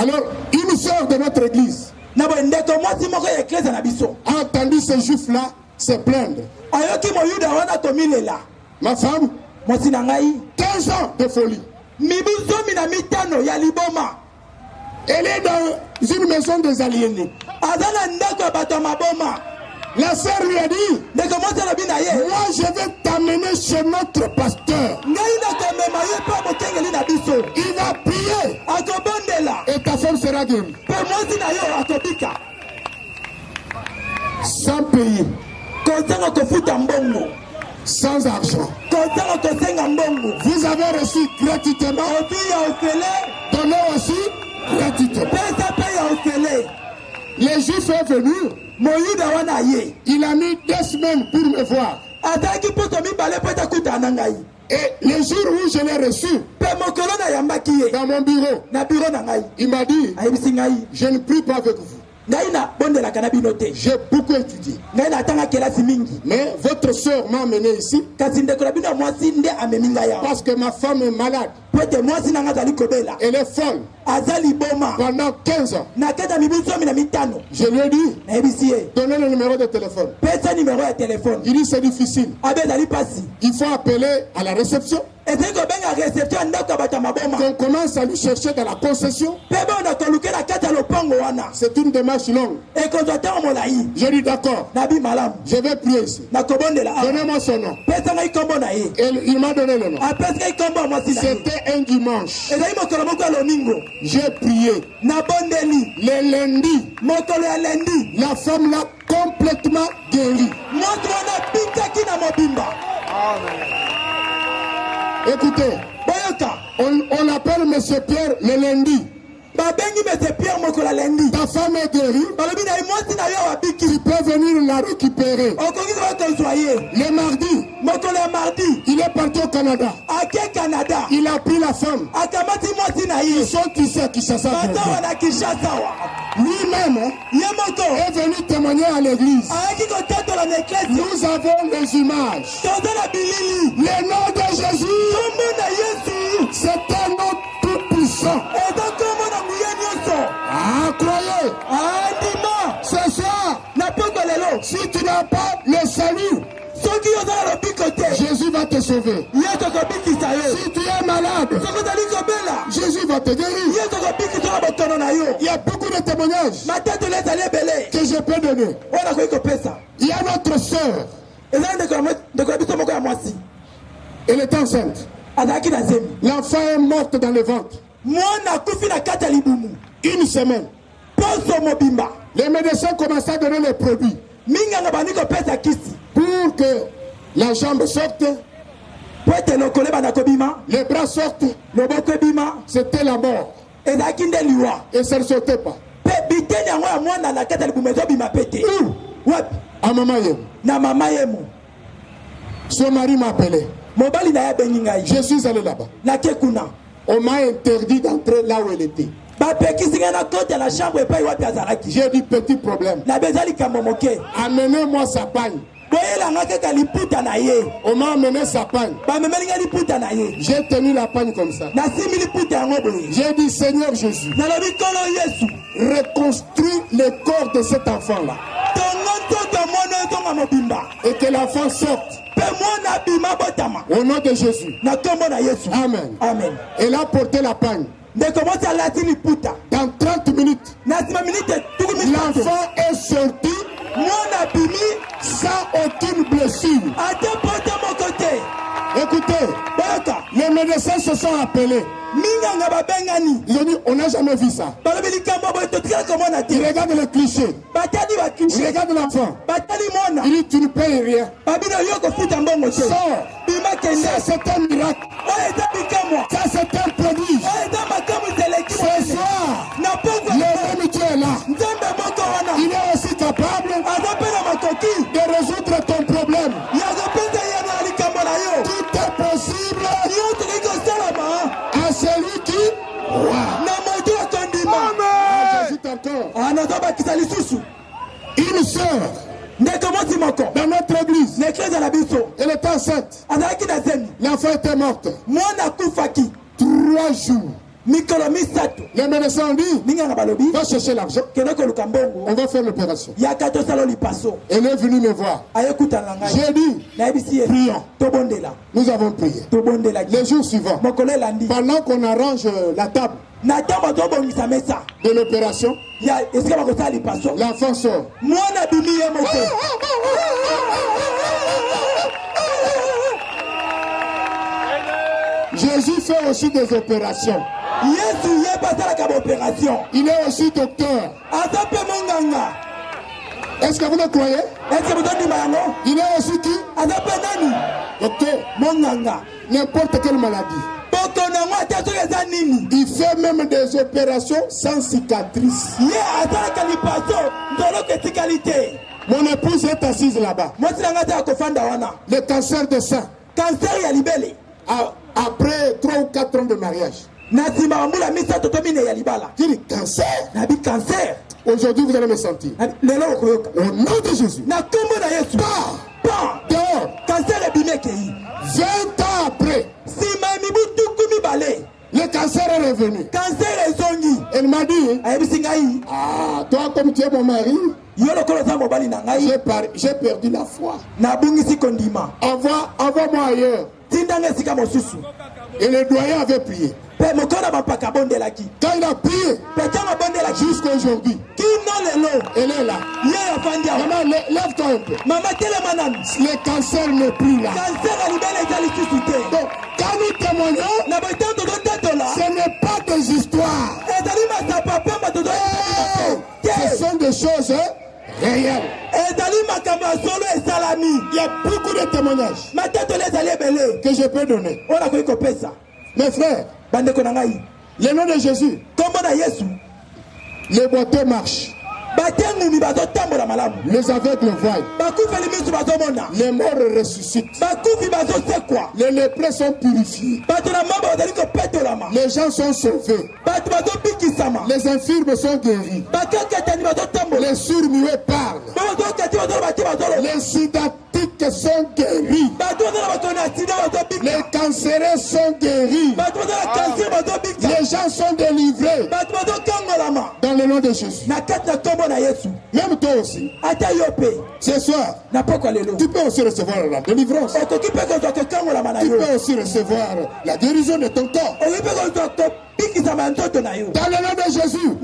Alors, une sœur de notre église na boye ndeko mwasi moko ya eklezia na biso a entendu ce juif-là se plaindre. ayoki moyuda wana komilela Ma femme, mwasi na ngai 15 ans de folie. mibu 15 ya liboma Elle est dans une maison des aliénés. aza na ndako ya bato ya maboma La sœur lui a dit, ndeko mwasi alobi na ye moi je vais t'amener chez notre pasteur. ngai nakomema ye mpo mokengeli na biso Il va prier akobondela et ta femme sera guérie. mpe mwasi na yo akobika Sans payer, kozanga kofuta mbongo sans argent. kozanga kosenga mbongo Vous avez reçu gratuitement, ofi ya ofele donnez aussi gratuitement. pesa mpe ya ofele Le juif est venu, moyuda wana ye il a mis 2 semaines pour me voir. azalaki poto mibale mpo etakutana na ngai Et le jour où je l'ai reçu mpe mokolo nayambaki ye dans mon bureau, na biro na ngai il m'a dit, ayebisi ngai je ne prie pas avec vous. ngai nabondelaka na bino te J'ai beaucoup étudié. ngai natanga kelasi mingi Mais votre soeur m'a amené ici kasi ndeko na bino ya mwasi nde amemi ngai awa parce que ma femme est malade. po ete mwasi na ngai azali kobela Elle est folle aza liboma pendant 15 ans. na kati ya mibu 15 Je lui ai dit, nayebisi ye donnez le numéro de téléphone. pesa nimero ya telefone Il dit, c'est difficile. abe ezali mpasi Il faut appeler à la réception. ezali kobenga reception ya ndako ya bato ya maboma Qu'on commence à lui chercher dans la concession. mpe bona koluke na kati ya lopango wana C'est une démarche longue. ekozwa ntango molai J'ai dit, d'accord, nabi malamu je vais prier ici. nakobondela awa Donnez-moi son nom. pesa ngai nkombo na ye Et il m'a donné le nom. apesi ngai nkombo ya mwasi na ye C'était un dimanche. ezali mokolo moko ya lomingo J'ai prié. nabondeli Le lundi, mokolo ya lendi la femme l'a complètement guérie. moto wana abikaki na mobimba Écoutez, boyoka on appelle M. Pierre le lundi. babengi mese pierre mokolo ya lendi Ta femme est guérie. balobi na ye mwasi na yo abiki Tu peux venir la récupérer. okoki koya kozwa ye Le mardi, mokolo ya mardi il est parti au Canada. ake canada Il a pris la femme. akamati mwasi na ye Ils sont ici à Kinshasa. baza wana kinshasa wa Lui-même hein, ye moko est venu témoigner à l'église. ayaki kotatola na eklesi Nous avons les images. toza na bilili Le nom de Jésus, kombo na yesu c'est un nom tout puissant. eza kombo na nguya nyonso Ah, croyez, andima ce soir, na poko lelo si tu n'as pas le salut, soki oza na lobiko te Jésus va te sauver. yesu akobikisa yo Si tu es malade, soki ozali kobela Jésus va te guérir. yesu akobikisa na botono na yo Il y a beaucoup de témoignages matatelo ezali ebele que je peux donner. oyo nakoki kopesa Il y a notre sœur Elle est enceinte. L'enfant est morte dans le ventre. Une semaine. Les médecins commencent à donner les produits pour que la jambe sorte, les bras sortent. C'était la mort. Et ça ne sortait pas. Où? À Mama Yemo. Son mari m'a appelé. Je suis allé là-bas. On m'a interdit d'entrer là où elle était. J'ai dit petit problème. Amenez-moi sa pagne. On m'a amené sa pagne. J'ai tenu la pagne comme ça. J'ai dit Seigneur Jésus, reconstruis le corps de cet enfant-là. Et que l'enfant sorte. Au nom de Jésus. Amen. Amen. Elle a porté la pagne. Dans 30 minutes, l'enfant est sorti sans aucune blessure. Écoutez, les médecins se sont appelés. Ils ont dit, on n'a jamais vu ça. Il regarde le cliché. Il regarde l'enfant. Il dit, tu ne payes rien. Sors. Ça, c'est un miracle. Ça, c'est un prodige. Ce soir, le tu est là. Il est aussi capable de résoudre ton problème. Tout est possible à celui qui croit. J'ajoute encore. Une sœur dans notre église, elle est enceinte. L'enfant était morte. 3 jours. Les médecins ont dit, va chercher l'argent, on va faire l'opération. Elle est venue me voir. J'ai dit, prions. Nous avons prié. Les jours suivants, pendant qu'on arrange la table de l'opération, l'enfant sort. Jésus fait aussi des opérations. Il est aussi docteur. Est-ce que vous le croyez? Il est aussi qui? Docteur. N'importe quelle maladie. Il fait même des opérations sans cicatrice. Mon épouse est assise là-bas. Le cancer de sein. Après 3 ou 4 ans de mariage. J'ai dit cancer. Aujourd'hui vous allez me sentir. Au nom de Jésus. Dehors. 20 ans après. Le cancer est revenu. Elle m'a dit, ah, toi comme tu es mon mari, j'ai perdu la foi. Envoie-moi ailleurs. Et le doyen avait prié. Quand il a prié, jusqu'à aujourd'hui, elle est là. Maman, lève-toi un peu. Le cancer n'est plus là. Donc, quand nous témoignons, ce n'est pas des histoires. Ce sont des choses réelles. Il y a beaucoup de témoignages que je peux donner. Mes frères, le nom de Jésus, les boiteux marchent. Les aveugles voient. Les morts ressuscitent. Les lépreux sont purifiés. Les gens sont sauvés. Les infirmes sont guéris. Les sourds-muets parlent. Les sidatiques sont guéris. Les cancéreux sont guéris. Les gens sont délivrés. Dans le nom de Jésus. Même toi aussi. Ce soir, tu peux aussi recevoir la délivrance. Tu peux aussi recevoir la guérison de ton corps. Dans le nom de Jésus,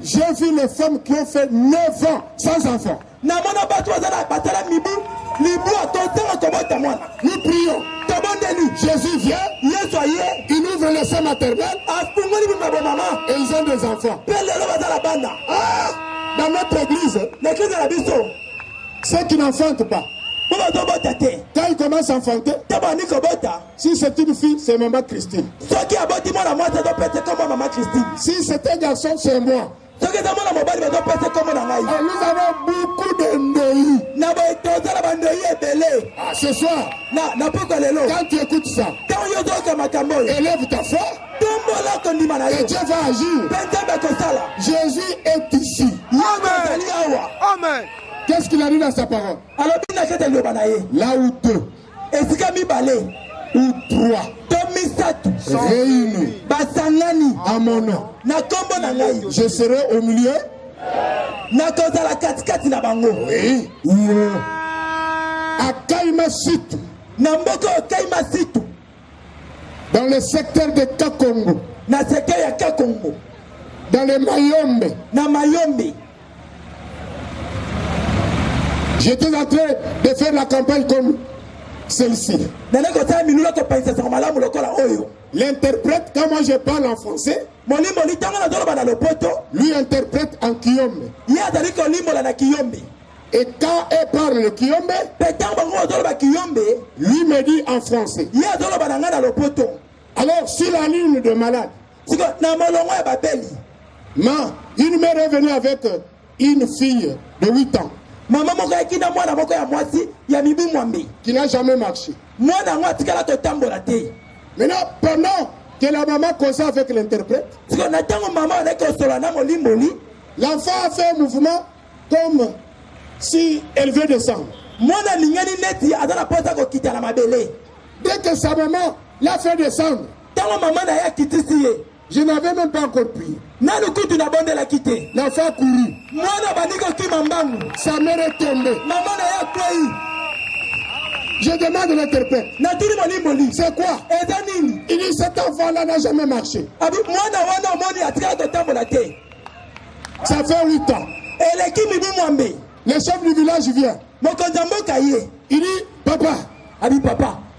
j'ai vu les femmes qui ont fait 9 ans sans enfant. Nous prions. Jésus vient. Il ouvre le sein maternel. Et ils ont des enfants. Ah, dans notre église, ceux qui n'enfantent pas, quand ils commencent à enfanter, si c'est une fille, c'est maman Christine. Si c'est un garçon, c'est moi. Nous avons beaucoup de ndoi. Ah, ce soir, quand tu écoutes ça, élève ta foi et Dieu va agir. Jésus est ici. Amen. Amen. Qu'est-ce qu'il a dit dans sa parole? Là où deux ou trois réunis à mon nom, je serai au milieu. Oui. À Kaimasitu, dans le secteur de Kakongo, dans le Mayombe. J'étais en train de faire la campagne comme celle-ci. L'interprète, quand moi je parle en français, lui interprète en Kiyombe. Et quand elle parle le Kiyombe, lui me dit en français. Alors, sur la ligne de malade, une mère est venue avec une fille de 8 ans. Qui n'a jamais marché. Maintenant, pendant que la maman causait avec l'interprète, l'enfant a fait un mouvement comme si elle veut descendre. Dès que sa maman l'a fait descendre, je n'avais même pas encore prié. L'enfant a couru. Sa mère est tombée. Je demande à l'interprète. C'est quoi? Il dit cet enfant-là n'a jamais marché. Ça fait 8 ans. Le chef du village vient. Il dit papa.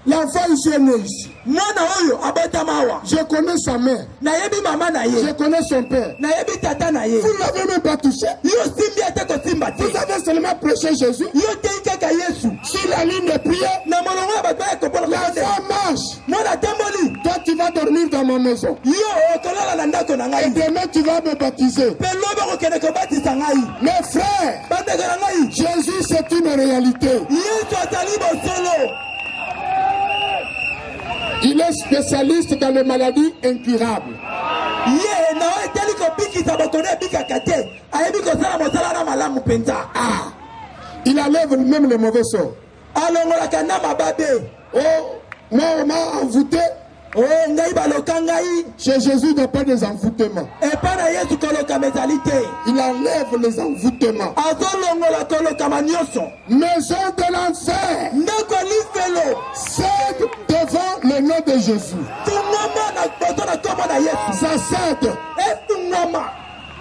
L'enfant ici est né ici. Je connais sa mère. Je connais son père. Vous ne l'avez même pas touché. Vous avez seulement prêché Jésus. Sur la ligne de prière, l'enfant marche. Toi, tu vas dormir dans ma maison. Et demain, tu vas me baptiser. Mes frères, Jésus, c'est une réalité. Il est spécialiste dans les maladies incurables. Il enlève même les mauvais sorts. Oh, moi, on m'a envoûté. Chez Jésus, il n'y a pas des envoûtements. Il enlève les envoûtements. Maison de l'enfer. Cède devant le nom de Jésus. Ça cède.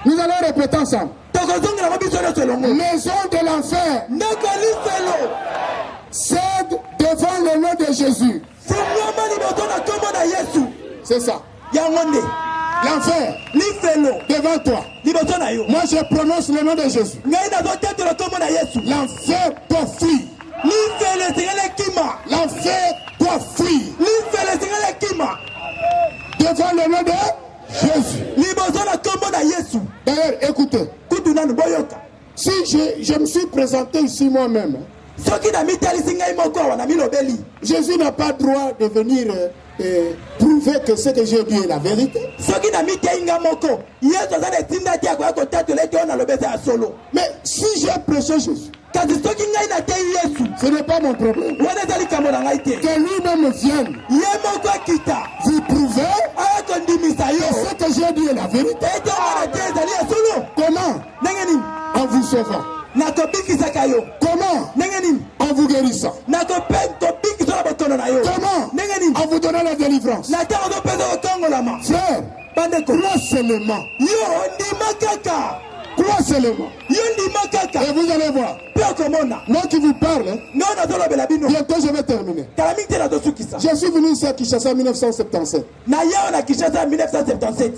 Nous allons répéter ensemble. Maison de l'enfer. Cède devant le nom de Jésus. C'est ça. L'enfer devant toi. Moi je prononce le nom de Jésus. L'enfer doit fuir. L'enfer doit fuir. Devant le nom de Jésus. D'ailleurs, écoutez. Si je me suis présenté ici moi-même, Jésus n'a pas le droit de venir prouver que ce que j'ai dit est la vérité. Mais si j'ai prêché Jésus, ce n'est pas mon problème. Que lui-même vienne vous prouver que ce que j'ai dit est la vérité. Comment? En vous sauvant. Comment? En vous guérissant. Comment? En vous donnant la délivrance. Frère, crois seulement. Crois seulement. Et vous allez voir. Moi qui vous parle, bientôt je vais terminer. Je suis venu ici à Kinshasa en 1977.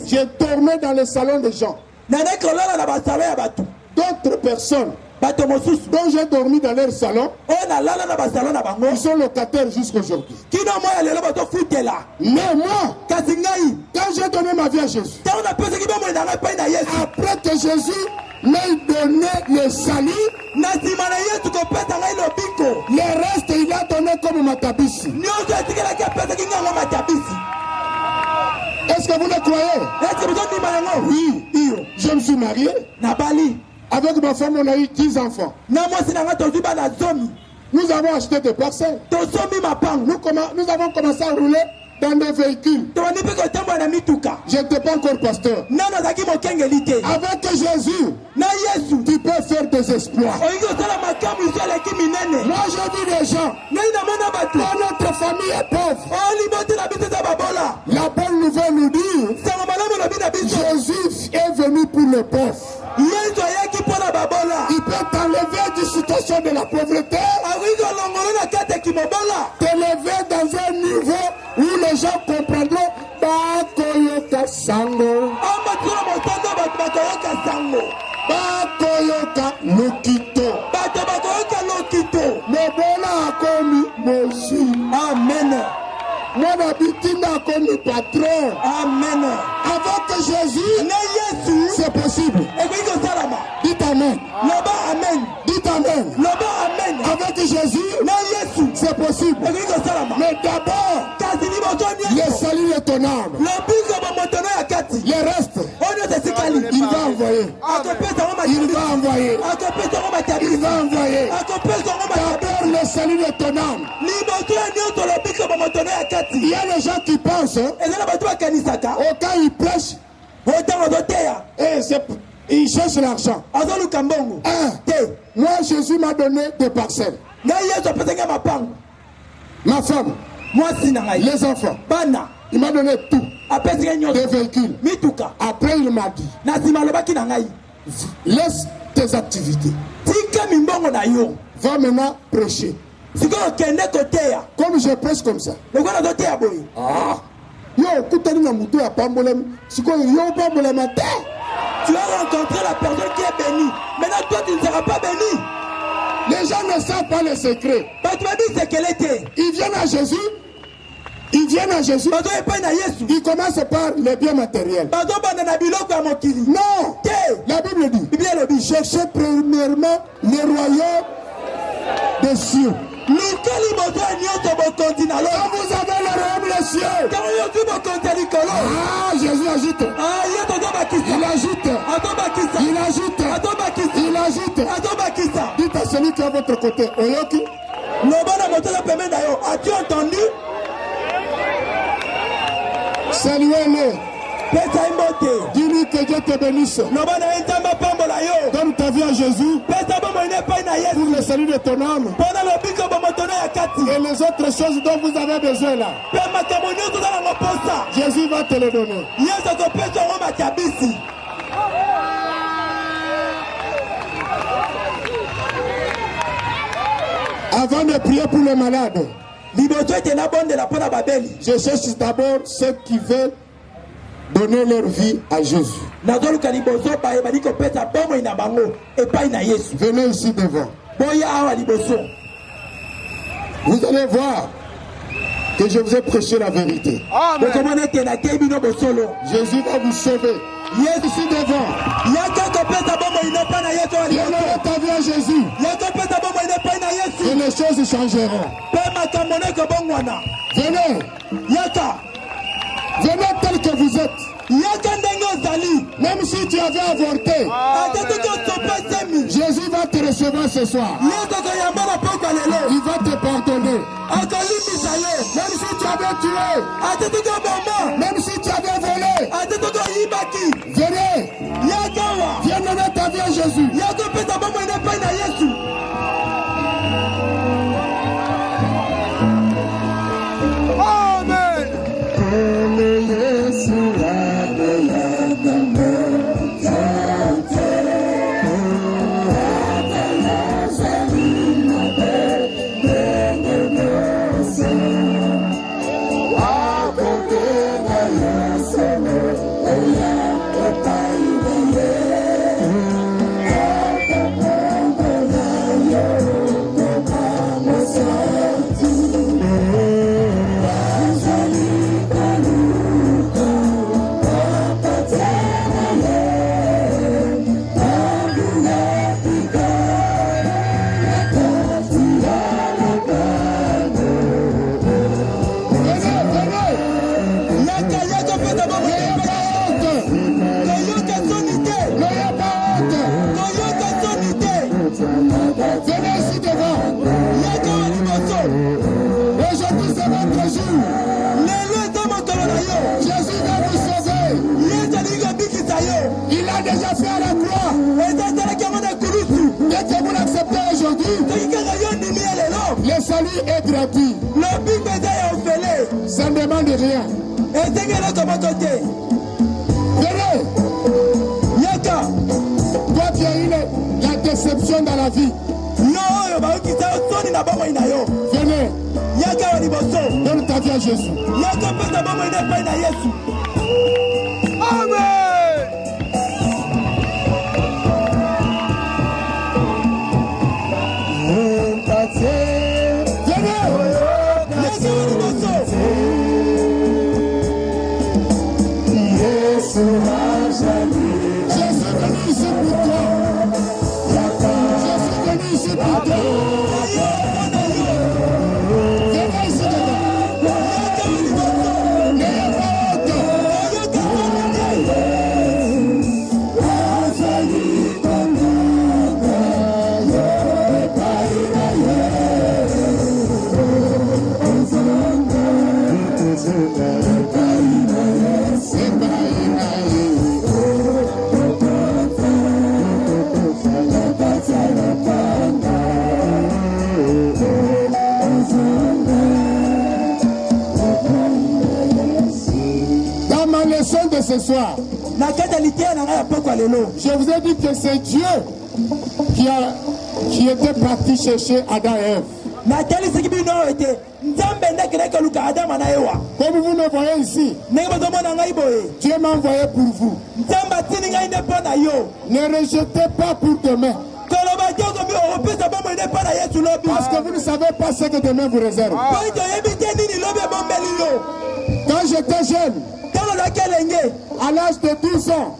J'ai dormi dans le salon des gens. D'autres personnes dont j'ai dormi dans leur salon, ils sont locataires jusqu'aujourd'hui. Mais moi, quand j'ai donné ma vie à Jésus, après que Jésus m'ait donné le salut, le reste il a donné comme Matabisi. Est-ce que vous le croyez? Oui. Je me suis marié. Avec ma femme, on a eu 10 enfants. Nous avons acheté des parcelles. Nous avons commencé à rouler dans des véhicules. Je n'étais pas encore pasteur. Avec Jésus, tu peux faire des exploits. Moi, j'ai vu des gens. Quand notre famille est pauvre, la bonne nouvelle nous dit Jésus est venu pour les pauvres. Il peut t'enlever d'une situation de la pauvreté, t'élever dans un niveau où les gens comprendront Bakoyoka Sango, Bakoyoka Lokito, Mobola Akomi Moshi. Amen. Mon habitant a connu patron. Amen. Avec Jésus, c'est possible. Dites Amen. Amen. Dites Amen. Amen. Avec Jésus, c'est possible. Mais d'abord, le salut de ton âme. Le reste, il va envoyer. Il va envoyer. Il va envoyer. D'abord le salut de ton âme. Il y a des gens qui pensent, autant ils prêchent, et ils cherchent l'argent. Moi, Jésus m'a donné des parcelles. Ma femme, les enfants, il m'a donné tout. Des véhicules. Après, il m'a dit, laisse tes activités. Va maintenant prêcher. Comme je prêche comme ça. Tu vas rencontrer la personne qui est bénie. Maintenant, toi, tu ne seras pas béni. Les gens ne savent pas le secret. Ils viennent à Jésus. Ils commencent par les biens matériels. Non. La Bible dit, cherchez premièrement le royaume des cieux. Quand vous avez le royaume des cieux, Jésus ajoute. Il ajoute. Dites à celui qui est à votre côté, Oyoki. As-tu entendu? Saluez-le. Dis-lui que Dieu te bénisse. Donne ta vie à Jésus pour le salut de ton âme et les autres choses dont vous avez besoin là. Jésus va te les donner. Avant de prier pour les malades, je cherche d'abord ceux qui veulent donner leur vie à Jésus. Venez ici devant. Vous allez voir que je vous ai prêché la vérité. Amen. Jésus va vous sauver. Ici devant. Donne ta vie à Jésus. Et les choses changeront. Venez. Venez tel que vous êtes. Même si tu avais avorté, Jésus va te recevoir ce soir. Il va te pardonner. Même si tu avais tué, même si tu avais volé, venez. Viens donner ta vie à Jésus. est gratuit. Ça ne demande rien. Venez. Toi qui as eu la déception dans la vie. Venez. Donne ta vie à Jésus. Amen. Ce soir, je vous ai dit que c'est Dieu qui était parti chercher Adam et Ève. Comme vous me voyez ici, Dieu m'a envoyé pour vous. Ne rejetez pas pour demain. Parce que vous ne savez pas ce que demain vous réserve. Quand j'étais jeune, à l'âge de 12 ans,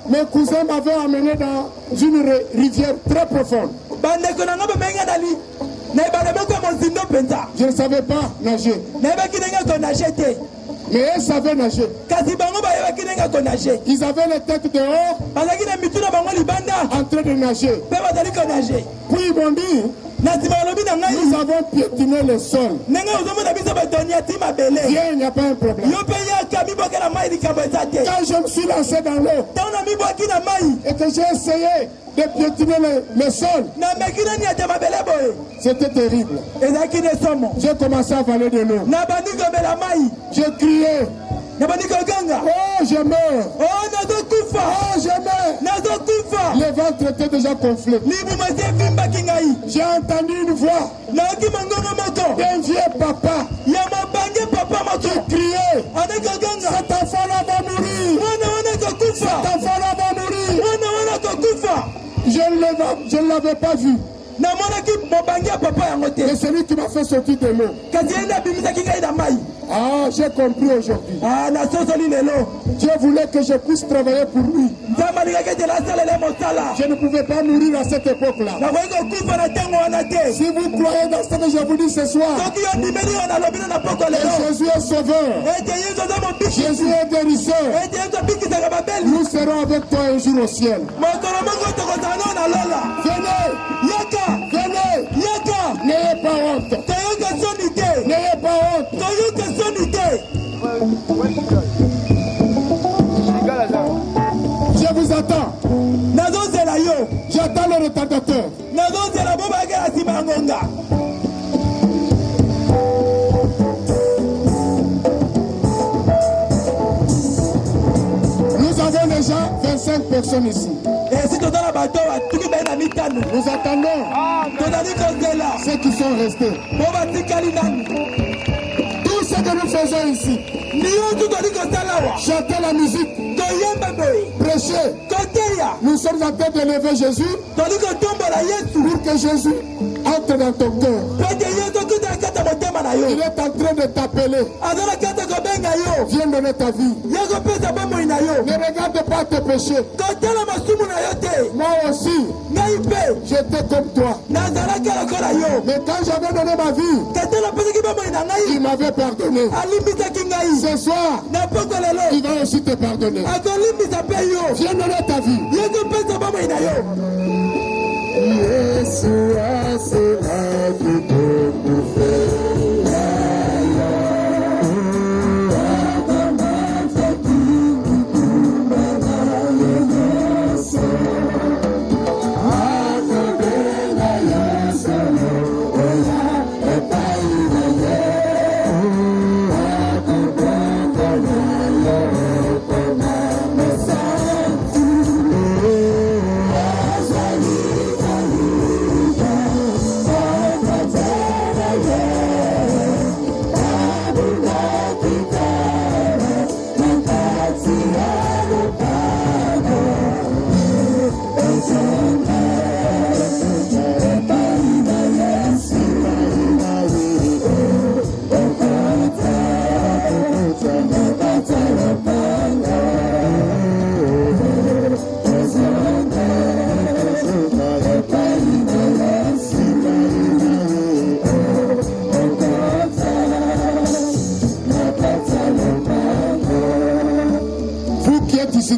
mes cousins m'avaient emmené dans une rivière très profonde. Je ne savais pas nager. Mais ils savaient nager. Ils avaient les têtes dehors en train de nager. Puis ils m'ont dit, nous avons piétiné le sol. Viens, il n'y a pas un problème. Quand je me suis lancé dans l'eau et que j'ai essayé de piétiner le sol, c'était terrible. J'ai commencé à avaler de l'eau. J'ai crié. Oh, je meurs. Oh, je meurs. Le ventre était déjà gonflé. J'ai entendu une voix d'un vieux papa qui criait, cet enfant-là va mourir. Cet enfant-là va mourir. Je ne l'avais pas vu. C'est celui qui m'a fait sortir de l'eau. Ah, j'ai compris aujourd'hui. Dieu voulait que je puisse travailler pour lui. Je ne pouvais pas mourir à cette époque-là. Si vous croyez dans ce que je vous dis ce soir, Jésus est sauveur. Jésus est guérisseur. Nous serons avec toi un jour au ciel. Venez. Venez. N'ayez pas honte. N'ayez pas honte. Je vous attends. J'attends le retardateur. Nous avons déjà 25 personnes ici. Nous attendons ceux qui sont restés. Tout ce que nous faisons ici, chanter la musique, prêcher, nous sommes en train de lever Jésus pour que Jésus entre dans ton cœur. Il est en train de t'appeler. Viens donner ta vie. Ne regarde pas tes péchés. Moi aussi, j'étais comme toi. Mais quand j'avais donné ma vie, il m'avait pardonné. Ce soir, il va aussi te pardonner. Viens donner ta vie.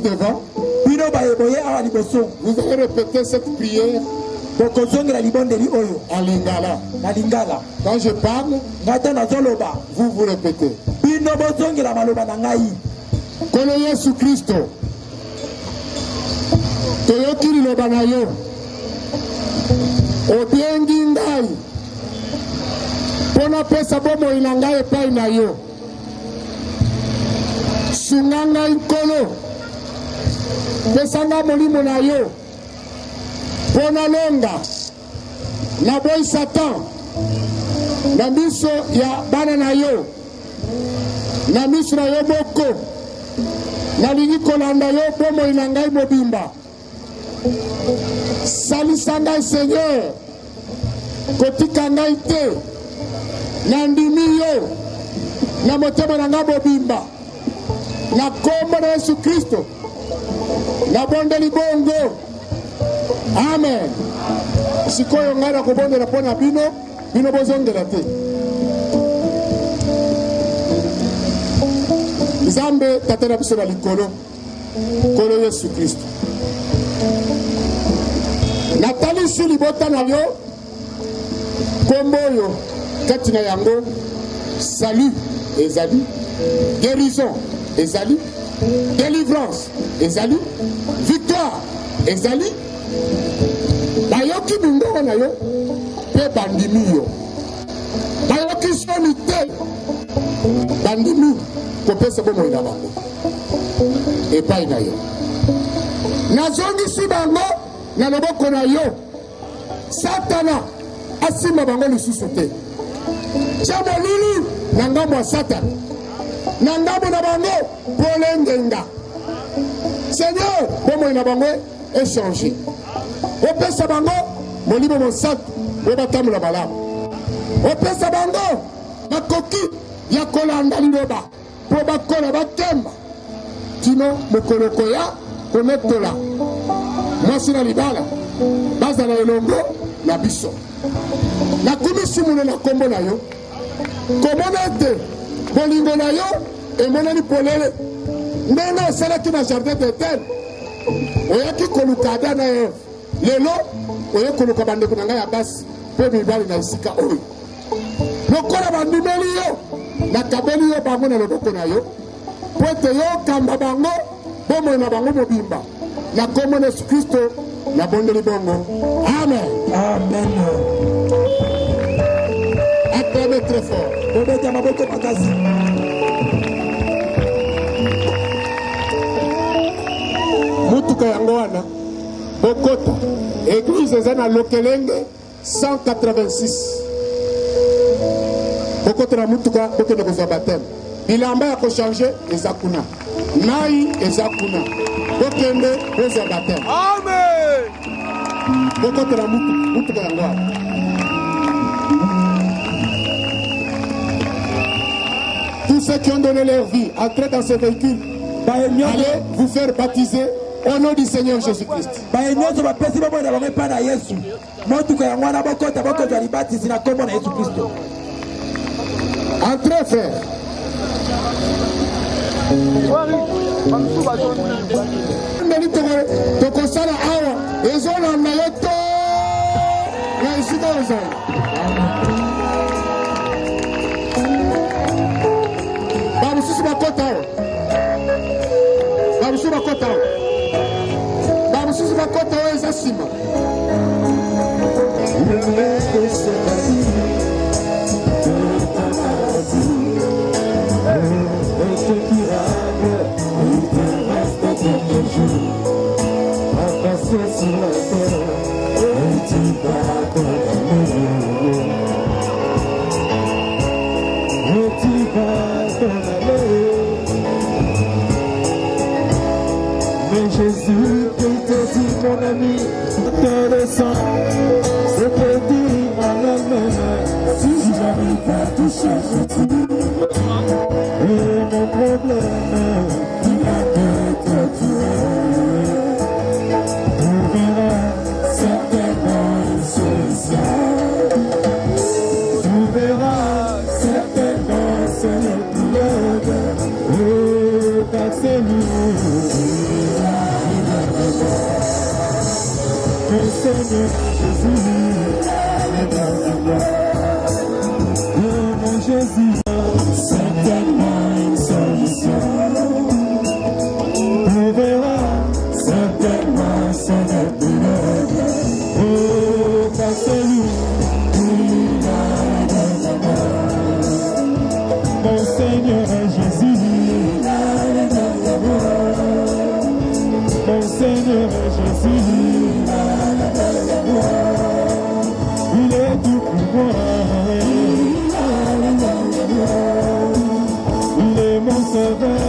devant. Bino bayeboye awa liboso. Vous allez répéter cette prière Bokozongela libondeli oyo. en lingala. Na lingala. Quand je parle, Ngata nazoloba. vous vous répétez. Bino bozongela maloba na ngai. Kolo Yesu Kristo. Toyoki liloba na yo. Obiengi ngai. Pona pesa bomoi na ngai epai na yo. Sunga ngai nkolo. Pesa nga molimo na yo. Pona longa. Na boy Satan. Na miso ya bana na yo. Na miso na yo boko. Nalingi kolanda yo bomoi na ngai mobimba. Salisa ngai Seigneur. Kotika ngai te. Na ndimi yo. Na motema na ngai mobimba. Na kombo na Yesu Kristo. Na bondeli bongo. Amen. Sikoyo ngai na kobondela pona bino. Bino bozongela te. Nzambe tatela biso na likolo. Kolo Yesu Kristo. Natalisi libota na yo. Kombo yo. Kati na yango. Salut ezali. Guérison ezali. Délivrance ezali. Victoire ezali. Bayoki bingo na yo. Pe bandimi yo. Bayoki soni te. Bandimi. Kopesa bomo ina bango. Epai na yo. Nazongisi bango na loboko na yo. Satana asima bango lisusu te. Tia molili na ngambo ya Satana. Na ngambo na bango polengenga. Seigneur, bomo ina bango échanger. Opesa bango molimo mosato obatamula malamu. Opesa bango makoki ya kolanda liloba. Po bakola bakemba kino mokoloko ya konetola mwasi na libala bazala elongo na biso nakumisi mune na kombo na yo komona ete bolingo na yo emonani polele ndenge osalaki na jardin d'Eden oyaki koluka Ada na Eve lelo oye koluka bandeko na ngai ya basi mpe mibali na esika oyo lokola bandimeli yo nakabeli yo bango na loboko na yo po ete yo kamba bango bomoi na bango mobimba na kombo na Yesu Kristo na bondeli bongo. Amen. Amen. Acclamez très fort. Bobeta maboko makasi. Mutuka yango wana bokota église eza na Lokelenge 186. Bokota na mutuka bokende kozwa baptême. Bilamba ya kochange eza kuna. Mai eza kuna. Bokende kozwa baptême. Amen. Bokota na mutuka yango wana. Tous ceux qui ont donné leur vie, entrez dans ce véhicule. Allez vous faire baptiser au nom du Seigneur Jésus-Christ. Entrez, frère. Tokosala awa ezolanda yo to na esika ozali. Babususu bakota awa. Babususu bakota awa. Babususu bakota awa eza nsima. Mais Jésus, qui te dit mon ami, te descend, je te dis à la même, si j'arrive à toucher Jésus, et mon problème, il a peut te tuer, tu verras certainement social, tu verras certainement c'est le dialogue, et ta cellule. Seigneur Jésus, oh mon Jésus, certainement une solution. On verra certainement son avenir. Oh, car c'est lui qui a des amours. Mon Seigneur Jésus, mon Seigneur Jésus, il est tout pour moi. Il est mon sauveur.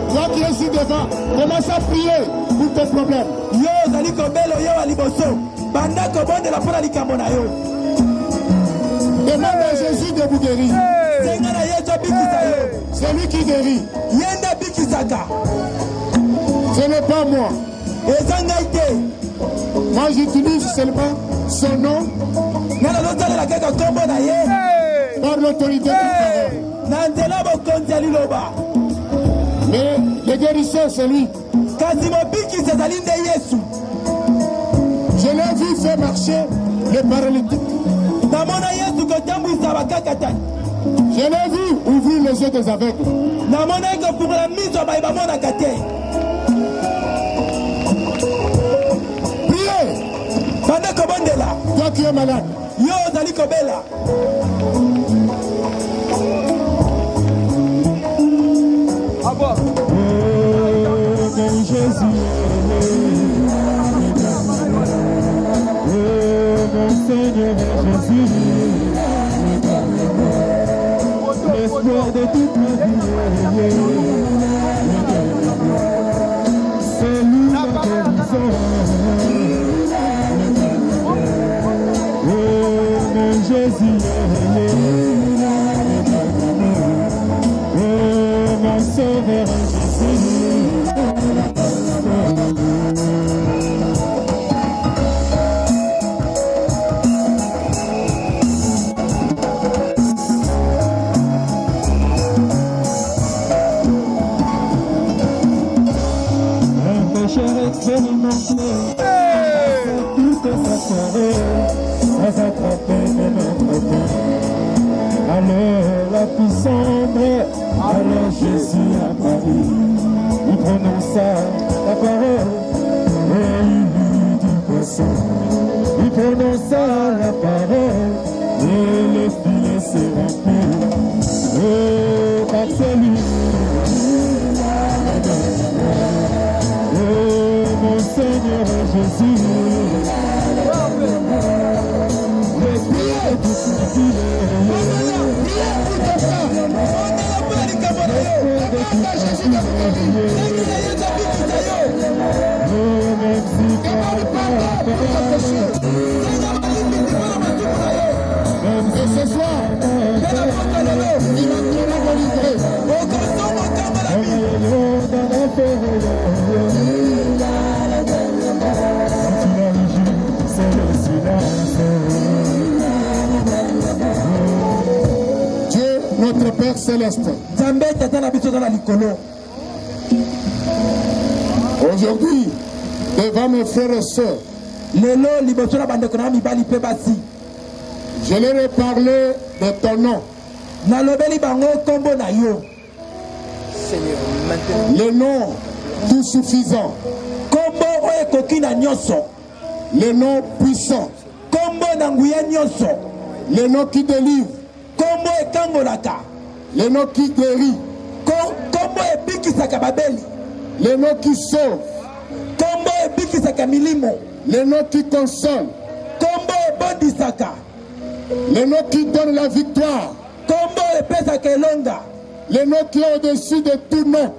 Toi qui es ici devant, commence à prier pour tes problèmes. Yo zali kobelo yo aliboso. Banda kobonde la pona likambo na yo. Demande à Jésus de vous guérir. Sengana yecho bikisa yo. C'est lui qui guérit. Yenda bikisaka. Ce n'est pas moi. Ezanga ite. Moi j'utilise seulement son nom Nana lozala la kaka kombo na ye. par l'autorité de la parole. Na nzela bokonzi aliloba. Mais le guérisseur c'est lui. Kasi mobikisa ezali nde Yesu. Je l'ai vu faire marcher les paralytiques. Namona Yesu kotambwisa bakakatani. Je l'ai vu ouvrir les yeux des aveugles. Namona ekofungola miso ya baye bamonaka te. Priez. Banda kobondela. Toi qui es malade. Yo ozali kobela. Oh mon Jésus, oh mon Seigneur Jésus, l'espoir de toute ma vie, c'est lui ma guérison. Oh mon Jésus, oh mon Sauveur Jésus. Expérimenté, tout est saturé, sans attraper de notre temps. Alors la puissance, alors Jésus a parlé. Il prononça la parole et il eut du poisson. Il prononça la parole et le filet s'est rempli. Oh, par celui. Mon Seigneur Jésus, les prières du Saint-Esprit, Et ce soir, il va te livrer. Dieu, notre Père Céleste, aujourd'hui, devant mes frères et sœurs, je leur ai parlé de ton nom. Le nom tout suffisant. Le nom puissant. Le nom qui délivre. Le nom qui guérit. Le nom qui sauve. Le nom qui console. Le nom qui donne la victoire. Le nom qui est au-dessus de tout nom.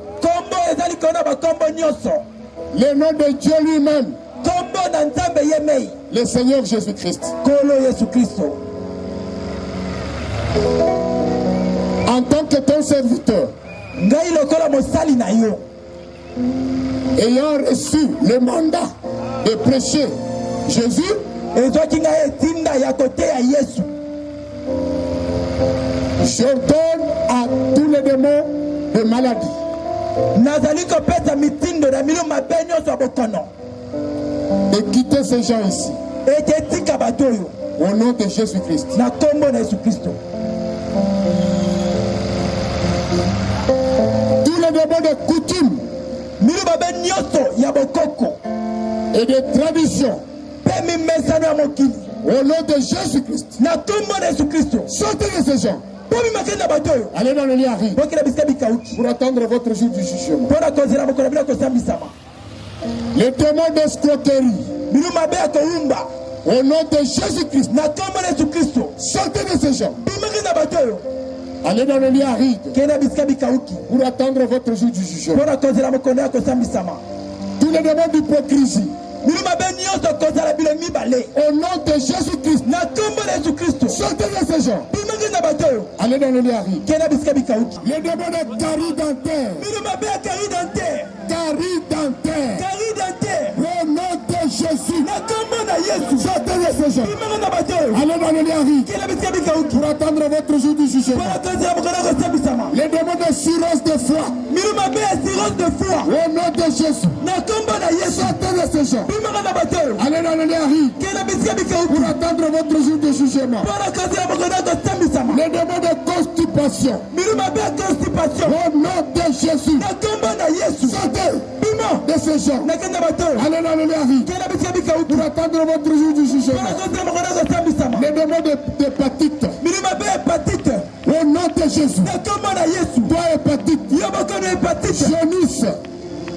Le nom de Dieu lui-même. Le Seigneur Jésus-Christ. En tant que ton serviteur, ayant reçu le mandat de prêcher Jésus, j'ordonne à tous les démons de maladie, nazali kopesa mitindo na miluma mabe nyonso ya bokono de quitter ces gens ici ete etika bato oyo au nom de Jésus-Christ. na kombo na Yesu Kristo. Tous les démons de coutume miluma mabe nyonso ya bokoko et de tradition pe mimesano ya mokili au nom de Jésus-Christ. na kombo na Yesu Kristo. Sortez de ces gens. po mimakenda bato oyo Allez dans le lit à rire bokila bisika bikauki pour attendre votre jour du jugement. mpo na kozela mokolo bino kosambisama. Les démons d'escroquerie miluma mabe ya kowumba au nom de Jésus-Christ. na kombo na Yesu Kristo. Sortez de ces gens. bimakenda bato oyo Allez dans le lit à rire kenda bisika bikauki pour attendre votre jour du jugement. mpo na kozela mokolo ya kosambisama. Tous les démons d'hypocrisie miluma mabe nyonso kozala bilo mibale au nom de Jésus-Christ. na kombo na Yesu Kristo. Sortez de ces gens. bimakenda bato oyo Allez dans le lit à rire. kenda bisika bikauki Les démons de carie dentaire. miluma mabe ya kari dentaire Carie dentaire. kari dentaire Au nom de Jésus. na kombo na Yesu. Sortez de ces gens. bimakenda bato oyo Allez dans le lit à rire kenda bisika bikauki pour attendre votre jour du mpo jugement. na kozela mokolo ya kosambisama. Les démons de cirrhose de foie. miluma mabe ya cirrhose de foie Au nom de Jésus. na kombo na Yesu. Sortez de ces gens. bimakenda bato oyo Allez dans le lit à rire kenda bisika bikauki pour attendre votre jour de jugement. mpo na kozela mokolo ya kosambisama. Les démons de constipation. miluma mabe ya constipation Au nom de Jésus. na kombo na Yesu. Sortez bima de ces gens. nakenda bato oyo Allez dans le lit à rire kenda bisika bikauki pour attendre votre jour du mpo na jugement. kozela mokolo ya kosambisama. Les démons d'hépatite. miluma mabe ya hepatite Au nom de Jésus. na kombo na Yesu. Toi hépatite. yo bokono hepatite Jaunisse.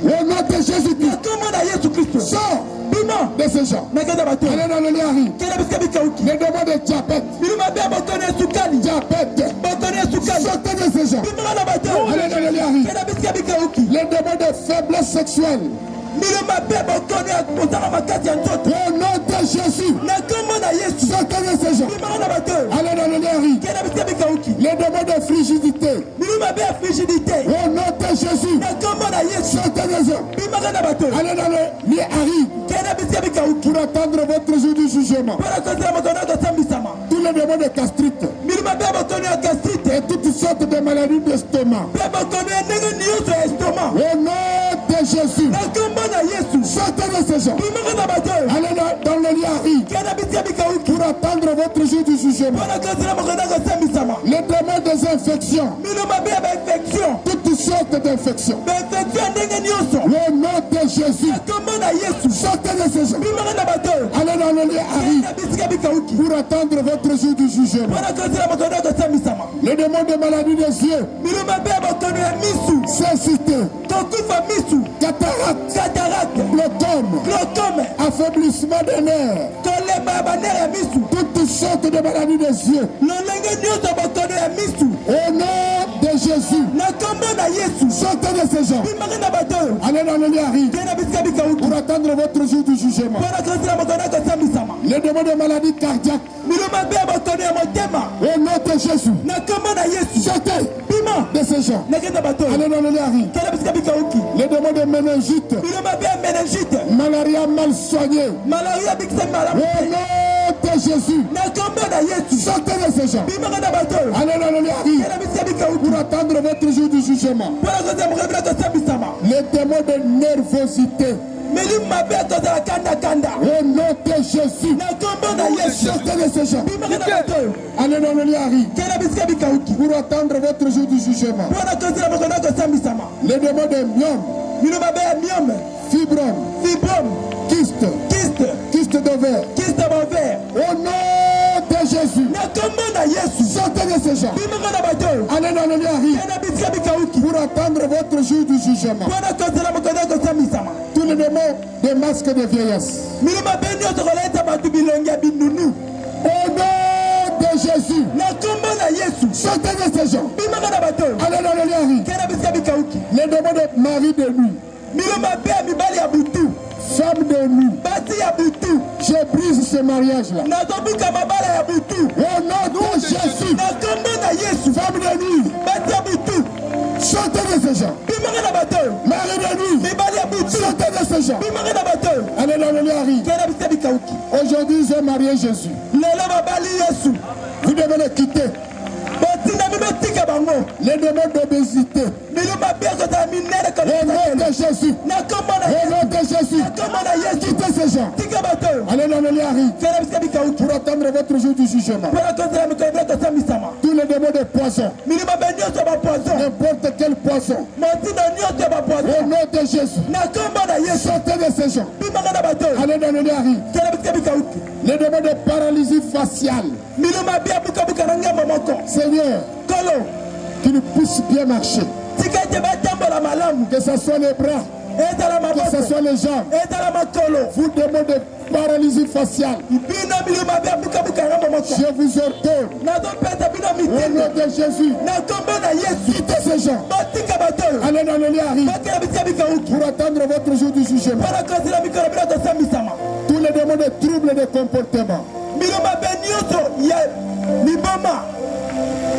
Au nom de na Jésus-Christ. kombo na Yesu Kristo. Sors bima de ces gens. nakenda bato oyo Allez dans le lit à rire. kenda bisika bikauki Les démons de diabète. miluma mabe ya bokono ya sukali Diabète. bokono ya sukali Sortez de ces gens. bima na bato oyo Allez dans le lit à rire. kenda bisika bikauki Les démons de faiblesse sexuelle. miluma mabe ya bokono ya kozala makasi ya nzoto Au nom de Jésus. na kombo na Yesu. Sortez de ces gens. bima na bato oyo Allez dans le lit à rire. kenda bisika bikauki Les démons de frigidité. miluma mabe ya frigidité Au nom de Jésus. na kombo na Yesu. Sortez de gens. bima na bato oyo Allez dans le lit à rire kenda bisika bikauki pour attendre votre jour du jugement. mpo na kozela mokolo ya kosambisama. Tous les démons de gastrite miluma mabe ya bokono ya gastrite et toutes sortes de maladies d'estomac. mpe bokono ya ndenge nyonso ya estoma Au nom de Jésus. na kombo na Yesu. Sortez de ces gens. bima na bato oyo Allez dans le lit à rire kenda bisika bikauki pour attendre votre jour du jugement. mpo na kozela mokolo ya kosambisama. Les démons des infections. miluma mabe ya bainfection Toutes sortes d'infections. bainfection ya ndenge nyonso Au nom de Jésus. na kombo na Yesu. Sortez de ces gens. bima na bato oyo Allez dans le lit à rire kenda bisika bikauki pour attendre votre jour du jugement. mpo na kozela mokolo ya kosambisama. Les démons de maladies des yeux. miluma mabe ya bokono ya misu Cécité. kokufa misu Cataracte. cataracte Glaucome. glaucome Affaiblissement des nerfs. kolemba ya banere ya misu Toutes sortes de maladies des yeux. lolenge nyonso bokono ya misu Au nom de Jésus. na kombo na Yesu. Sortez de ces gens. bimaka na bato oyo Allez dans le lit à rire kenda bisika bikauki pour attendre votre jour du jugement. mpo na kozela mokolo ya kosambisama. Les démons de maladies cardiaques. miluma mabe ya bokono ya motema Au nom de Jésus. na kombo na Yesu. Sortez bima de ces gens. nakenda bato oyo Allez dans le lit à rire. kenda bisika bikauki Les démons de méningite. miluma mabe ya meningite Malaria mal soignée. malaria bikisa malamu Au nom de Jésus. na kombo na Yesu. Sortez de ces gens. bimaka na bato oyo Allez dans le lit à rire kenda bisika bikauki pour attendre votre jour du jugement. mpo na kozela mokolo ya kosambisama. Les démons de nervosité. milimu mabe ya kozala kandakanda Au nom de Jésus. na kombo na Yesu. Sortez de ces gens. bimaka na bato oyo Allez dans le lit à rire kenda bisika bikauki pour attendre votre jour du jugement. mpo na kozela mokolo ya kosambisama. Les démons de myome, miluma mabe ya miome fibrome, fibrome kyste, kyste d'ovaire. kiste bovere Au nom de Jésus. na kombo na Yesu. Sortez de ces gens. bimaka na bato oyo Allez dans le lit à rire kenda bisika bikauki pour attendre votre jour du jugement. mpo na kozela mokolo ya kosambisama. Tous les démons des masques de vieillesse. miluma mabe nyonso koleta bato bilongi ya binunu Au nom de Jésus. na kombo na Yesu. Sortez de ces gens. bimaka na bato oyo Allez dans le lit à rire. kenda bisika bikauki Les démons de mari de nuit. miluma mabe ya mibali ya butu Femme de nuit. basi ya butu Je brise ce mariage-là. nazobuka mabala ya butu Au nom de Jésus. na kombo na Yesu. Femme de nuit. basi ya butu Sortez de ces gens. bimaka na bato oyo Mari de nuit. mibali ya butu Sortez de ces gens. bimaka na bato oyo Allez dans le lit à rire. kenda bisika bikauki Aujourd'hui, j'ai marié Jésus. lelo babali Yesu Vous devez le quitter. botinda bibotika bango Les démons d'obésité. miluma mabe kozala minene votre jour du jugement. Tous les démons de poison, n'importe quel poison, au nom de Jésus, sortez de ces gens. Allez dans le Léari. Les démons de paralysie faciale, Seigneur, qui nous puisse bien marcher. Que ce soit les bras, que ce soit les jambes, vous démons de paralysie faciale, je vous ordonne, au nom de Jésus, quittez ces gens. Allez dans le Léari pour attendre votre jour du jugement. Tous les démons de troubles de comportement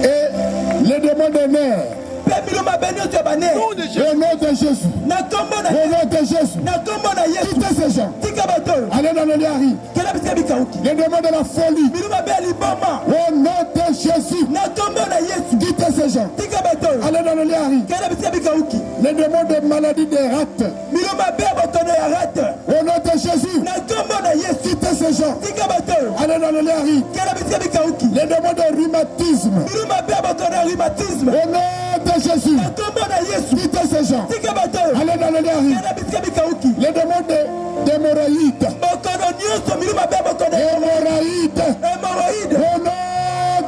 et les démons de nerfs, au nom de Jésus, au nom de Jésus, quittez ces gens. Allez dans le Léari. Les démons de la folie, au nom de Jésus, quittez ces gens. Allez dans le Léari. Les démons de maladie des rats, au nom de Jésus, quittez ces gens. Allez dans le Léari. Les démons de rhumatisme, au nom de Jésus, quittez ces gens. Allez dans le Léari. Les démons d'hémorroïdes, au nom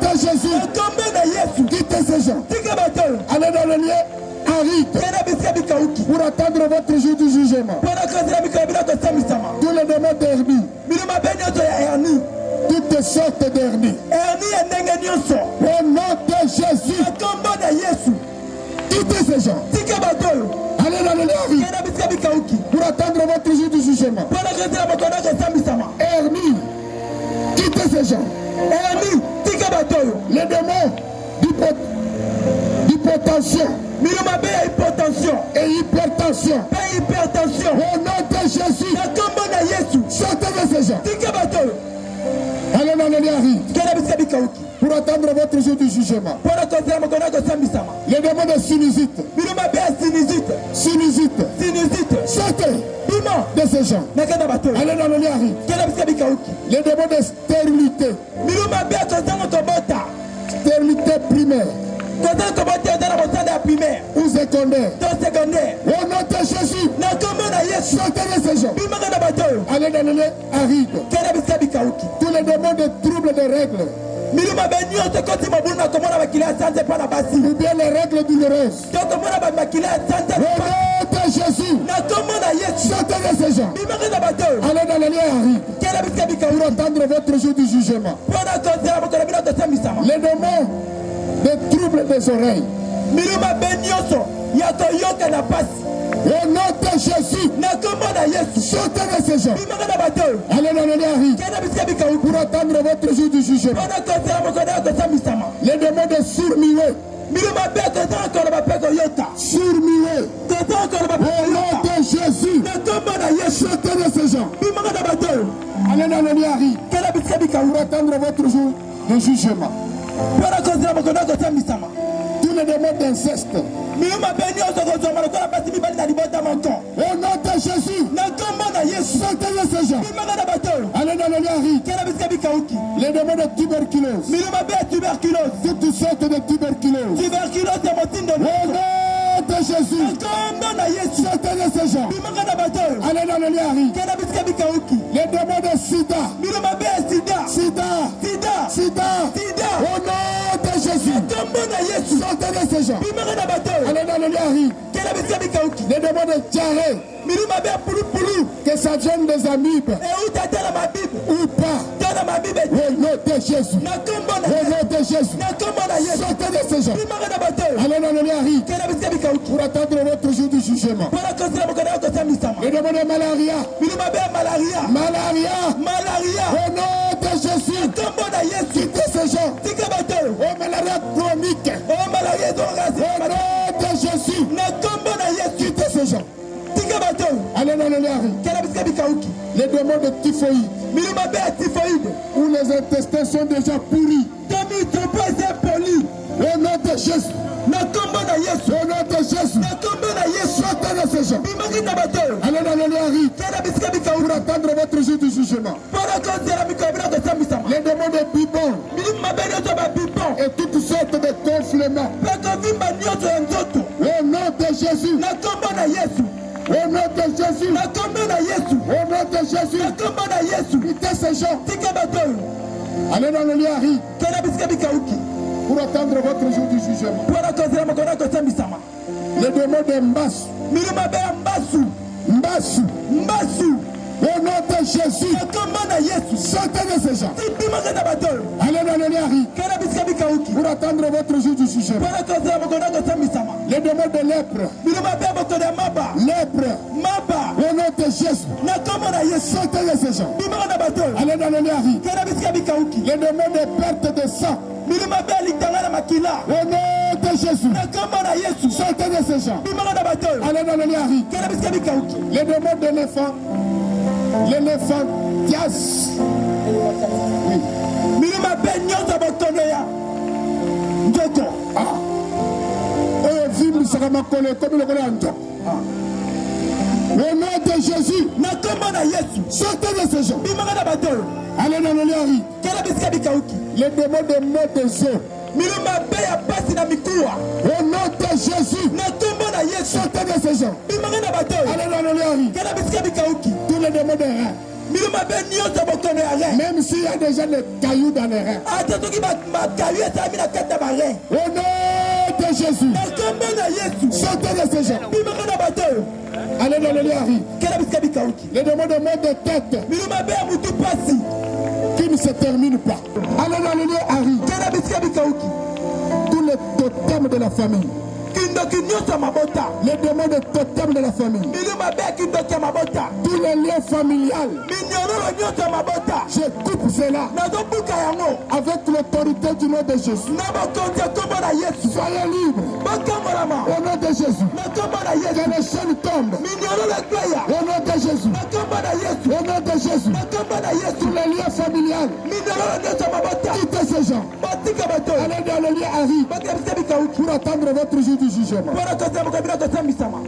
de Jésus, quittez ces gens. Allez dans le lien aride pour attendre votre jour du jugement. Tous les démons d'hernie, toutes sortes d'hernie, au nom de Jésus, quittez ces gens. Allez dans le Léari pour attendre votre jour du jugement. Hernie, quittez ces gens. Les démons d'hypotension et hypertension, au nom de Jésus, sortez de ces gens. Allez dans le Léari pour attendre votre jour du jugement. Les démons de sinusite, sortez de ces gens. Allez dans le Léari. Les démons de stérilité, stérilité primaire ou secondaire, au nom de Jésus, sortez de ces gens. Allez dans le lait aride. Tous les démons de troubles de règles, ou bien les règles douloureuses, au nom de Jésus, sortez de ces gens. Allez dans le lait aride pour attendre votre jour du jugement. Les démons de troubles des oreilles, au nom de Jésus, sortez de ces gens. Allez dans le Léari pour attendre votre jour du jugement. Les démons de sourd-muet, au nom de Jésus, sortez de ces gens. Allez dans le Léari pour attendre votre jour de jugement. Tous les démons d'inceste, au nom de Jésus, sortez de ces gens. Allez dans le Léari. Les démons de tuberculose, toutes sortes de tuberculose, au nom de Jésus, sortez de ces gens. Allez dans le Léari. Les démons de sida, au nom de Jésus, sortez de ces gens. Allez dans le Léari. Les démons de diarrhée, que ça vienne des amibes ou pas, au nom de Jésus, au nom de Jésus, sortez de ces gens. Allez dans le Léari pour attendre votre jour du jugement. Les démons de malaria, au nom de Jésus, quittez ces gens. Oh, malaria chronique, au nom de Jésus, quittez ces gens. Allez dans le Léari. Les démons de typhoïde, où les intestins sont déjà pourris, au nom de Jésus, au nom de Jésus, sortez de ces gens. Allez dans le Léari pour attendre votre jour du jugement. Les démons de bibons et toutes sortes de gonflements. Au nom de Jésus. Au nom de Jésus. Au nom de Jésus. Quittez ces gens. Allez dans le lit à riz pour attendre votre jour du jugement. Le démon de Mbassou. Au nom de Jésus. Sortez de ces gens. Allez dans le lit à riz pour attendre votre jour du jugement. Le démon de lèpre. Au nom de Jésus. Sortez de ces gens. Allez dans le lit à riz. Le démon de perte de sang. Au nom de Jésus. Sortez de ces gens. Allez dans le lit à riz. Le démon de l'éléphant. L'éléphantias. Oui. Au nom de Jésus. Sortez de ces gens. Allez dans le lit à riz. Le démon de mort des eaux. Au nom de Jésus. Sortez de ces gens. Allez dans le lit à riz. Tous les démons des reins. Même s'il y a déjà des cailloux dans les reins. Au nom de Jésus. Sortez de ces gens. Allez dans le lit à riz. Les démons de mort de tête qui ne se termine pas. Allez dans le lit à riz. Tous les totems de la famille. Les démons de totem de la famille. Tous les liens familiales. Je coupe cela avec l'autorité du nom de Jésus. Soyez libres au nom de Jésus. Que les chaînes tombent au nom de Jésus. Au nom de Jésus. Tous les liens familiales. Quittez ces gens. Allez dans le lien à riz pour attendre votre jour du jugement.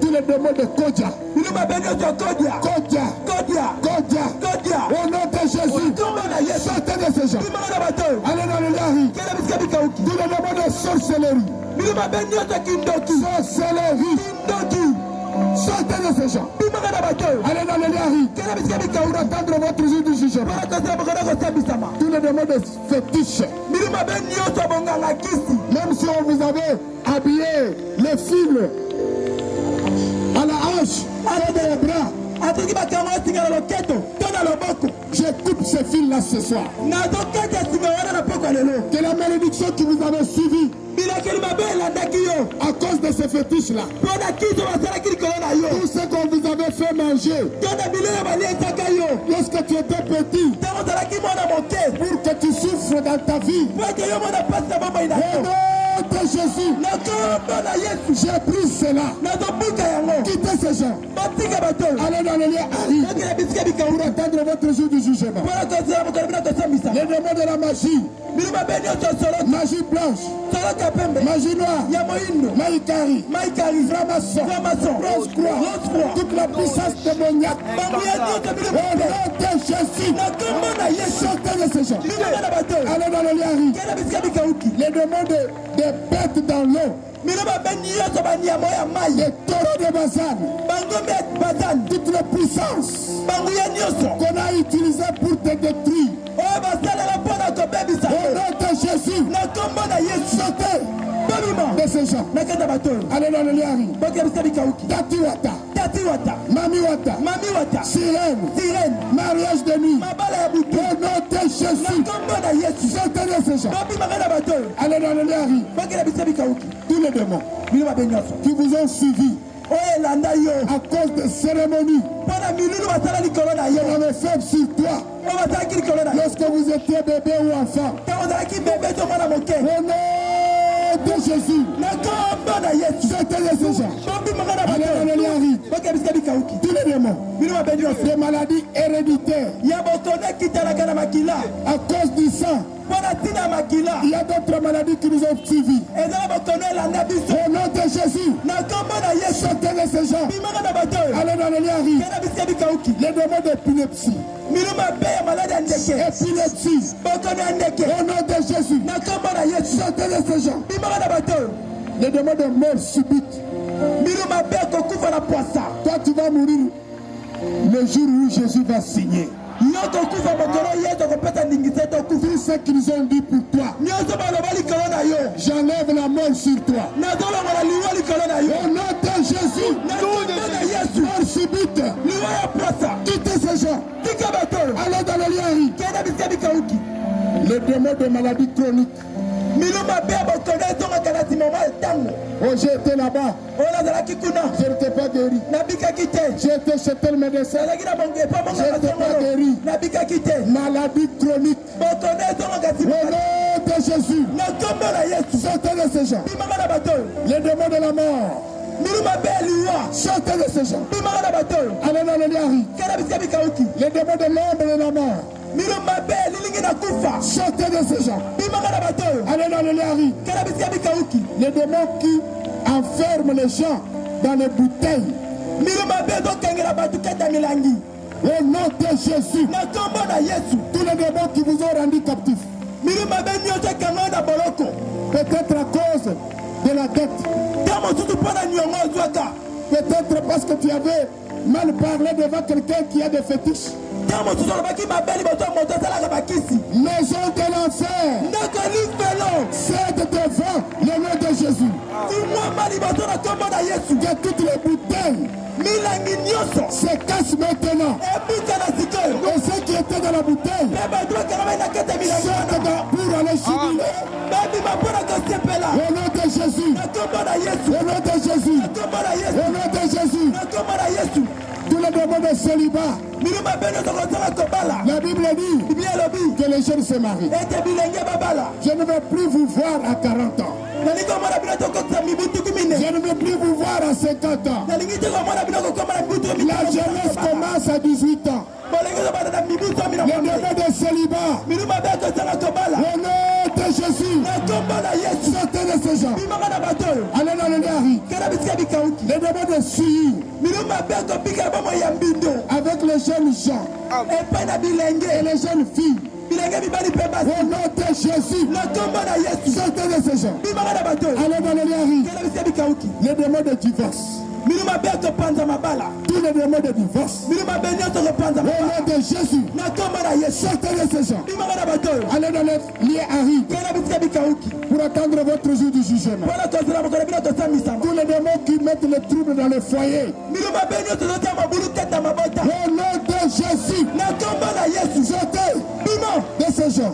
Tous les démons de Kodja. Au nom de Jésus. Sortez de ces gens. Allez dans le lien à riz. Tous les démons de sorcellerie. Sortez de ces gens. Allez dans le lit à riz pour attendre votre jour du jugement. Tous les démons de fétiche. Même si on vous avait habillé les fils à la hanche, à des bras. Je coupe ces fils-là ce soir. Que la malédiction qui vous avait suivi à cause de ces fétiches-là, tout ce qu'on vous avait fait manger lorsque tu étais petit, pour que tu souffres dans ta vie, au nom de Jésus, j'ai pris cela. Quittez ces gens. Allez dans le lien à riz pour attendre votre jour du jugement. Les démons de la magie, magie blanche, magie noire, maïkari, franc-maçon, rose-croix, toute la puissance démoniaque. Au nom de Jésus, sortez de ces gens. Allez dans le lien à riz. Les démons des bêtes dans l'eau. Les taureaux de Bazan, toutes les puissances qu'on a utilisées pour te détruire. Au nom de Jésus, sortez de ces gens. Allez dans le liari. Tatiwata, Mamiwata, Sirène, mariage de nuit. Au nom de Jésus, sortez de ces gens. Allez dans le liari. Tous les démons qui vous ont suivi à cause de cérémonies on avait fait sur toi lorsque vous étiez bébé ou enfant. Au nom de Jésus, sortez de ces gens. Allez dans le liari. Tous les démons des maladies héréditaires à cause du sang. Il y a d'autres maladies qui nous ont suivis. Au nom de Jésus. Sortez de ces gens. Allez dans le lit. Les démons d'épilepsie. Épilepsie. Au nom de Jésus. Sortez de ces gens. Les démons de mort subite. Toi tu vas mourir le jour où Jésus va signer. Tout ce qu'ils ont dit pour toi, j'enlève la mort sur toi. Au nom de Jésus, mort subite. Quittez ces gens. Allez dans le lit. Les démons de maladie chronique. Oh, j'ai été là-bas. Je n'étais pas guéri. J'ai été chez tel médecin. Je n'étais pas guéri. Maladie chronique. Au nom de Jésus. Sortez de ces gens. Les démons de la mort. Sortez de ces gens. Allez dans le lit. Les démons de l'ombre de la mort. Sortez de ces gens. Allez dans le lit. Les démons qui enferment les gens dans les bouteilles. Au nom de Jésus. Tous les démons qui vous ont rendu captifs. Peut-être à cause de la dette. Peut-être parce que tu avais mal parlé devant quelqu'un qui a des fétiches. Maison de l'enfer. Cède devant le nom de Jésus. Que toutes les bouteilles se cassent maintenant. Et ceux qui étaient dans la bouteille sortent pour aller jubiler. Au nom de Jésus. Au nom de Jésus. Au nom de Jésus. Tous les démons de célibat. La Bible dit que les jeunes se marient. Je ne veux plus vous voir à 40 ans. Je ne veux plus vous voir à 50 ans. La jeunesse commence à 18 ans. Les démons de célibat. Au nom de Jésus. Sortez de ces gens. Allez dans le lit. Les démons de suie. Avec les jeunes gens. Et les jeunes filles. Au nom de Jésus. Sortez de ces gens. Allez dans le lit. Les démons de divorce. Tous les démons de divorce. Au nom de Jésus. Sortez de ces gens. Allez dans le lit aride. Pour attendre votre jour du jugement. Tous les démons qui mettent les troubles dans le foyer. Au nom de Jésus. Sortez de ces gens.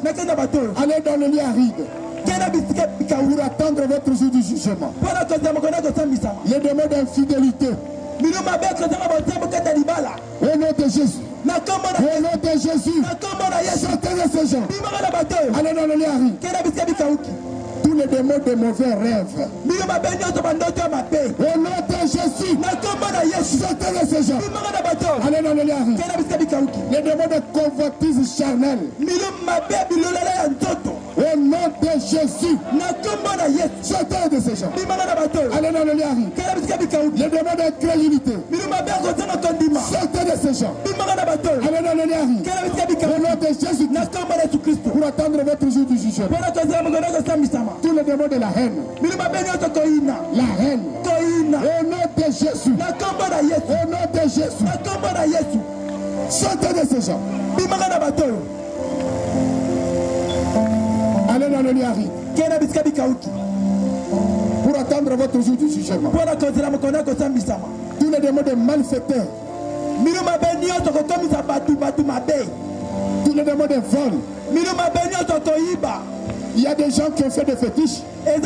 Allez dans le lit aride. Pour attendre votre jour du jugement. Les démons d'infidélité. Au nom de Jésus. Au nom de Jésus. Sortez de ces gens. Allez dans le lit aride. Tous les démons de mauvais rêves. Au nom de Jésus. Sortez de ces gens. Allez dans le lit aride. Les démons de convoitise charnelle. Au nom de Jésus. Sortez de ces gens. Allez dans le lit aride. Les démons d'incrédulité. Sortez de ces gens. Allez dans le lit aride. Au nom de Jésus. Pour attendre votre jour du jugement. Tous les démons de la haine. La haine. Au nom de Jésus. Au nom de Jésus. Sortez de ces gens. Allez dans le lit aride. Pour attendre votre jour du jugement. Tous les démons de malfaiteurs. Tous les démons de vol. Il y a des gens qui ont fait des fétiches. Et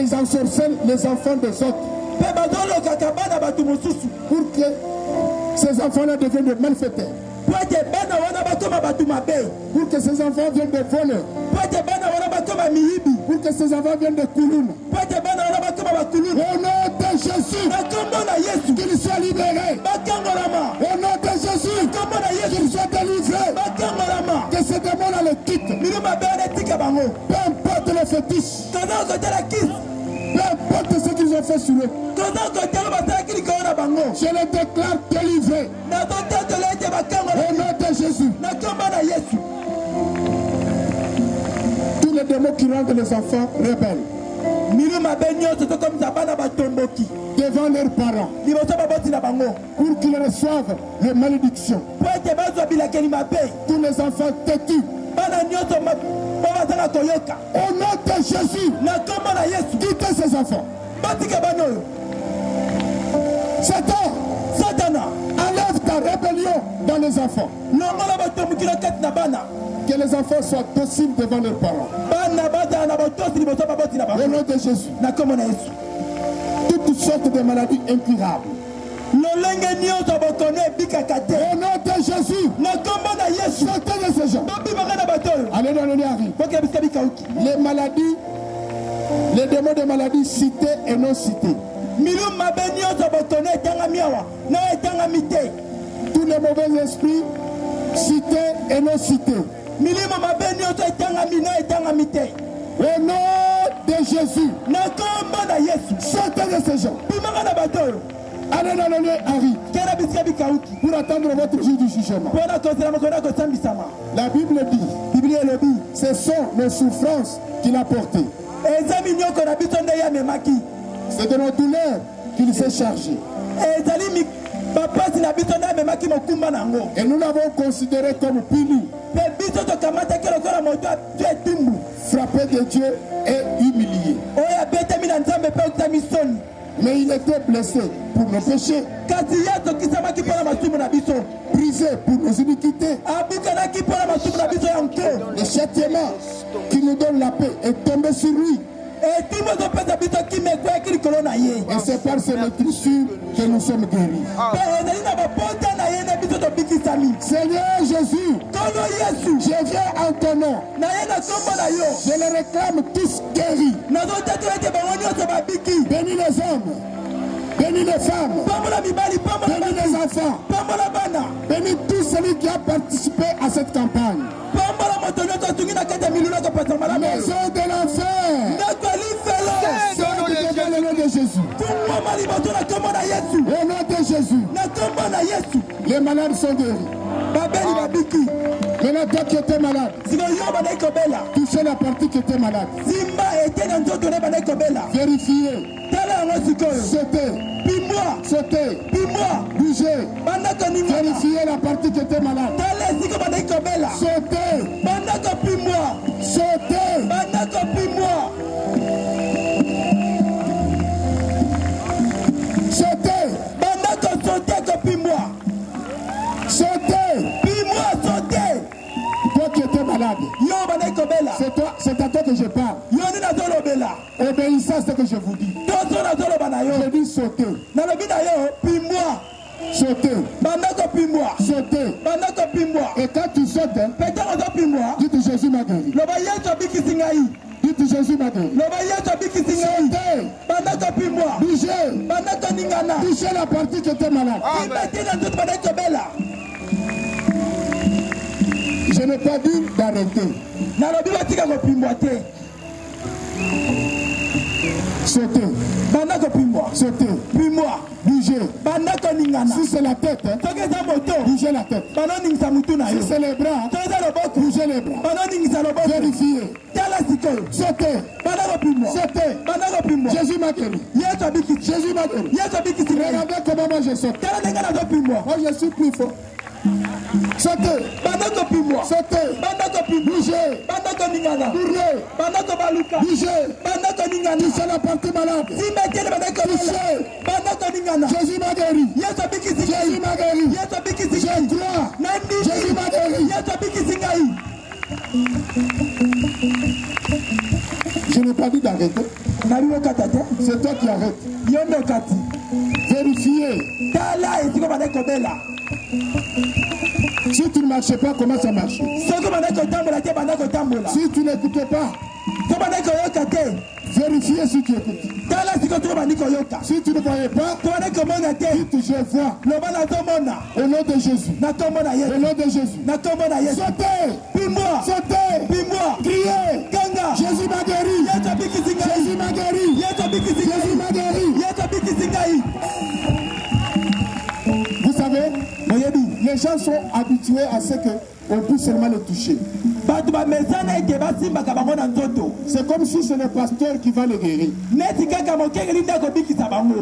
ils ensorcellent les enfants des autres. Pour que ces enfants-là deviennent des malfaiteurs. Pour que ces enfants viennent de voler. Pour que ces enfants viennent de Kouloun. Au nom de Jésus. Qu'ils soient libérés. Au nom de Jésus. Qu'ils soient délivrés. Que ces démons-là les quittent. Peu importe les fétiches. Peu importe ce qu'ils ont fait sur eux. Je les déclare délivrés. Au nom de Jésus. Tous les démons qui rendent les enfants rebelles devant leurs parents pour qu'ils reçoivent les malédictions. Tous les enfants têtus. Au nom de Jésus, quittez ces enfants. Satan, enlève ta rébellion dans les enfants. Que les enfants soient dociles devant leurs parents. Au nom de Jésus. Toutes sortes de maladies incurables. Au nom de Jésus. Sortez de ces gens. Allez dans le Niari. Les maladies, les démons de maladies citées et non citées. Tous les mauvais esprits cités et non cités. Au nom de Jésus. Sortez de ces gens. Allez dans le lieu Harry pour attendre votre jour du jugement. La Bible dit, ce sont les souffrances qu'il a portées. C'est de nos douleurs qu'il s'est chargé. Et nous l'avons considéré comme puni, frappé de Dieu et humilié. Mais il était blessé pour nos péchés, brisé pour nos iniquités. Le châtiment qui nous donne la paix est tombé sur lui. Et c'est par ces meurtrissures que nous sommes guéris. Seigneur Jésus, je viens en ton nom. Je les réclame tous guéris. Bénis les hommes, bénis les femmes, bénis les enfants, bénis tous celui qui a participé à cette campagne. Maison de l'enfer, dans le nom de Jésus. Au nom de Jésus. Les malades sont guéris. Maintenant, toi qui étais malade, touchez la partie qui était malade. Vérifiez. Sautez. Sautez. Bougez. Vérifiez la partie qui était malade. Sautez. Sautez. Toi qui étais malade, c'est à toi que je parle. Obéissez à ce que je vous dis. Je dis sauter. Sauter. Sauter. Et quand tu sautes, dites Jésus m'a guéri. Dites Jésus m'a guéri. Sautez. Bougez. Touchez la partie qui était malade. Je n'ai pas dit d'arrêter. Sautez. Sautez. Bougez. Si c'est la tête, bougez la tête. Si c'est les bras, bougez les bras. Vérifiez. Sautez. Sautez. Jésus m'a guéri. Jésus m'a guéri. Regardez comment moi je saute. Moi je suis plus fort. Sautez. Sautez. Bougez. Tournez. Bougez. Touchez la partie malade. Touchez. Jésus m'a guéri. Jésus m'a guéri. Je crois. Jésus m'a guéri. Je n'ai pas dit d'arrêter. C'est toi qui arrêtes. Vérifiez. Si tu ne marchais pas, comment ça marche? Si tu n'écoutais pas, vérifiez si tu écoutes. Si tu ne voyais pas, dites je vois. Au nom de Jésus. Au nom de Jésus. Sautez. Sautez. Criez. Jésus m'a guéri. Jésus m'a guéri. les gens sont habitués à ce qu'on puisse seulement les toucher. C'est comme si c'est le pasteur qui va les guérir. Je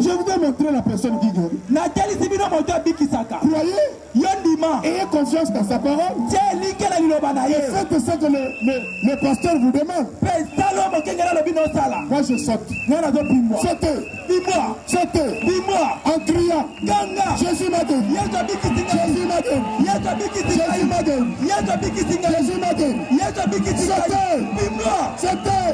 voudrais montrer la personne qui guérit. Croyez, ayez confiance dans sa parole. Et faites ce que le pasteur vous demande. Moi je saute. Sautez. Sautez. En criant. Jésus m'a donné. Jésus m'a donné. Jésus m'a donné. Jésus m'a donné. Sautez.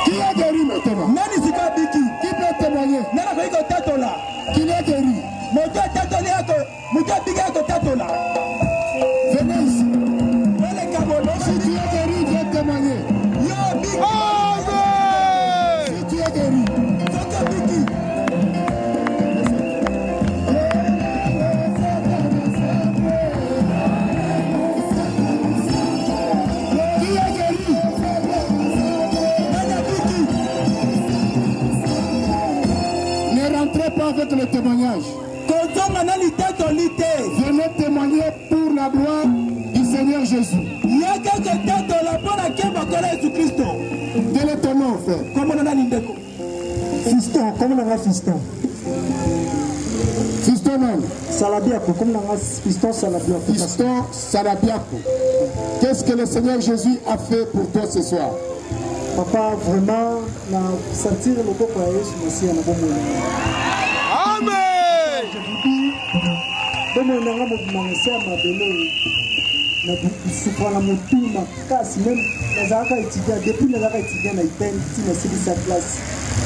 Qui a guéri maintenant? Qui peut témoigner? Qui l'a guéri? Venez ici. Si tu es guéri, viens témoigner. Si tu es guéri. Pas avec le témoignage. Venez témoigner pour la gloire du Seigneur Jésus. Quel est ton nom, frère? Fiston, comment on a fiston? Fiston non. Salabiako, comment on a fiston Salabiako? Fiston Salabiako. Qu'est-ce que le Seigneur Jésus a fait pour toi ce soir? Papa, vraiment, na sentir le corps de Jésus, merci à la bonne. Amen. Comme on a un magasin à Mabelo, na souffrant la motuma, casse même, les arcs étudiants, depuis les arcs étudiants, ils peinent, ils ne savent sa place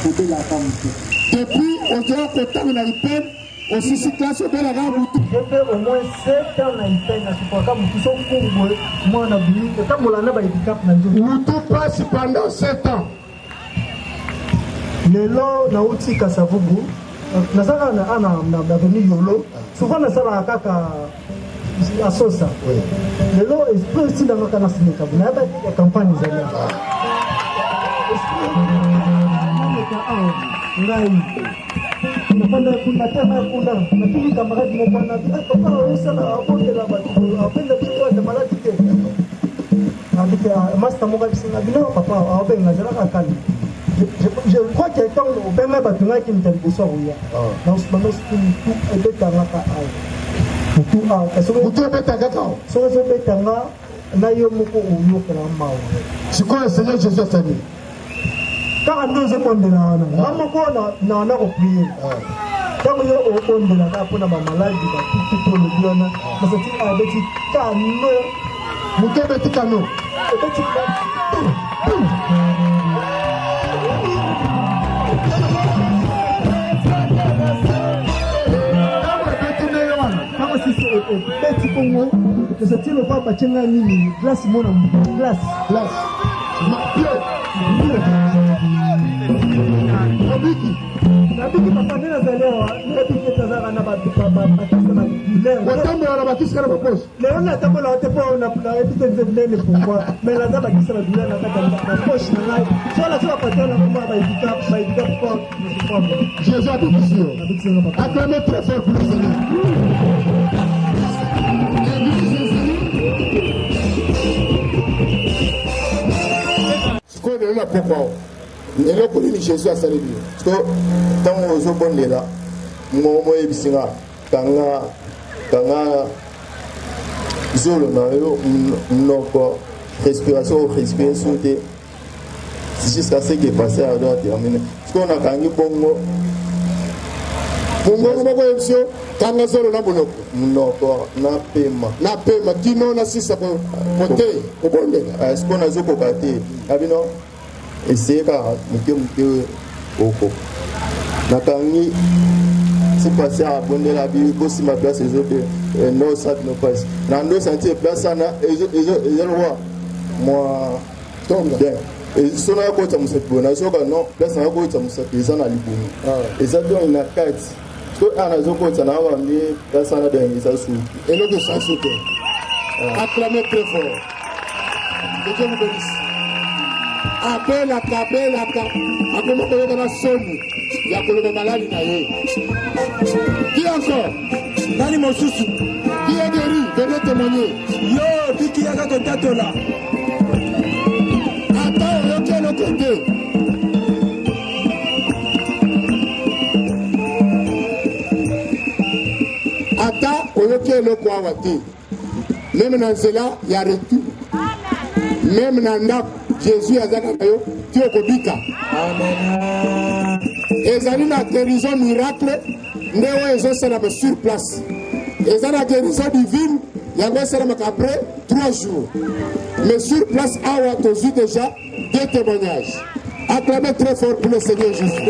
pour de la femme. Depuis, on dirait que tant on a eu peine, aussi si classe au bel à la boutique. J'ai fait au moins 7 ans à y peine, à souffrant comme qui sont courbés, moi on a vu, et quand on a un handicap, nous tout passe pendant 7 ans. Le long, na outil Kasavubu, nazaka na avenue Yolo, souvent na sala kaka à Sosa. Le long esprit aussi dans le canal Sénégal, na ba ya campagne zali. Ngai. Na panda kuna tena kuna na pili camarade mo pana papa osala abonde la ba apenda kitu ya maladi ke. Andika master mo ka bisinga bino papa abenga zala kali. Je crois que quand on peut mettre tout qui me dit bonsoir oui. Dans ce moment tout est dans la caille. Tout a parce que tout est dans la caille. So je vais dans la na yo moko uyo kala mawo. C'est quoi le Seigneur Jésus a fait? Quand on nous demande na maman ko na ko prier. Quand yo o onde na ka pona ba maladi ba tout le biona. Parce que a beti kano. Muto beti kano. Beti petit Congo, que ce tire le pas bâtir ni glace mon glace. Nabiki papa nena zalewa, nabiki tazara na bakisa na leo. Watambo na bakisa na poche. Leo na tambo na tepo na epite nzebele pour mais la za bakisa na bila na kata na poche na ngai. So la so patana kwa ba idika kwa Jésus a béni. Acclamez très fort pour le Seigneur. Ce qu'on est là pourquoi? Et là pour lui Jésus a salé lui. Parce que tant aux bonnes là, moi ebisinga tanga zolo na yo noko respiration sauté. C'est jusqu'à ce qui est passé à droite terminer. Parce qu'on a gagné bongo. Bongo bongo émission tanga zolo na bonoko. Noko na pema kino na sisa côté au bonde. Est-ce qu'on a zoko kate abino essayer ka muke oko. Na kangi c'est passé à bonde la bi aussi ma place les autres no ça no passe. Na ndo sentir place na et roi moi tombe bien. Et si on a quoi ça me fait bon, je crois non, là ça va quoi ça me fait les gens à l'ibou. Et ça donne une carte. Parce que à la zone ça n'a pas mis là ça n'a donné ça sous. Et le ça sous. Acclamez très fort. Que Dieu vous bénisse. abelaka akoma koyoka na soni ya koloba maladi na ye. Qui encore? Nani mosusu? Qui est guéri? Venez témoigner. Yo, biki yaka kotatola. Attends, oyoki eloko te. Ata oyoki eloko awa te. Même na nzela ya retour. Même na ndako Jésus azaka na yo ti okobika. Amen. Ezali na guérison miracle nde oyo ezosalama sur place. Ezali na guérison divine yango esalamaka après 3 jours. Mais sur place awa tozwi déjà 2 témoignages. Acclamez très fort pour le Seigneur Jésus.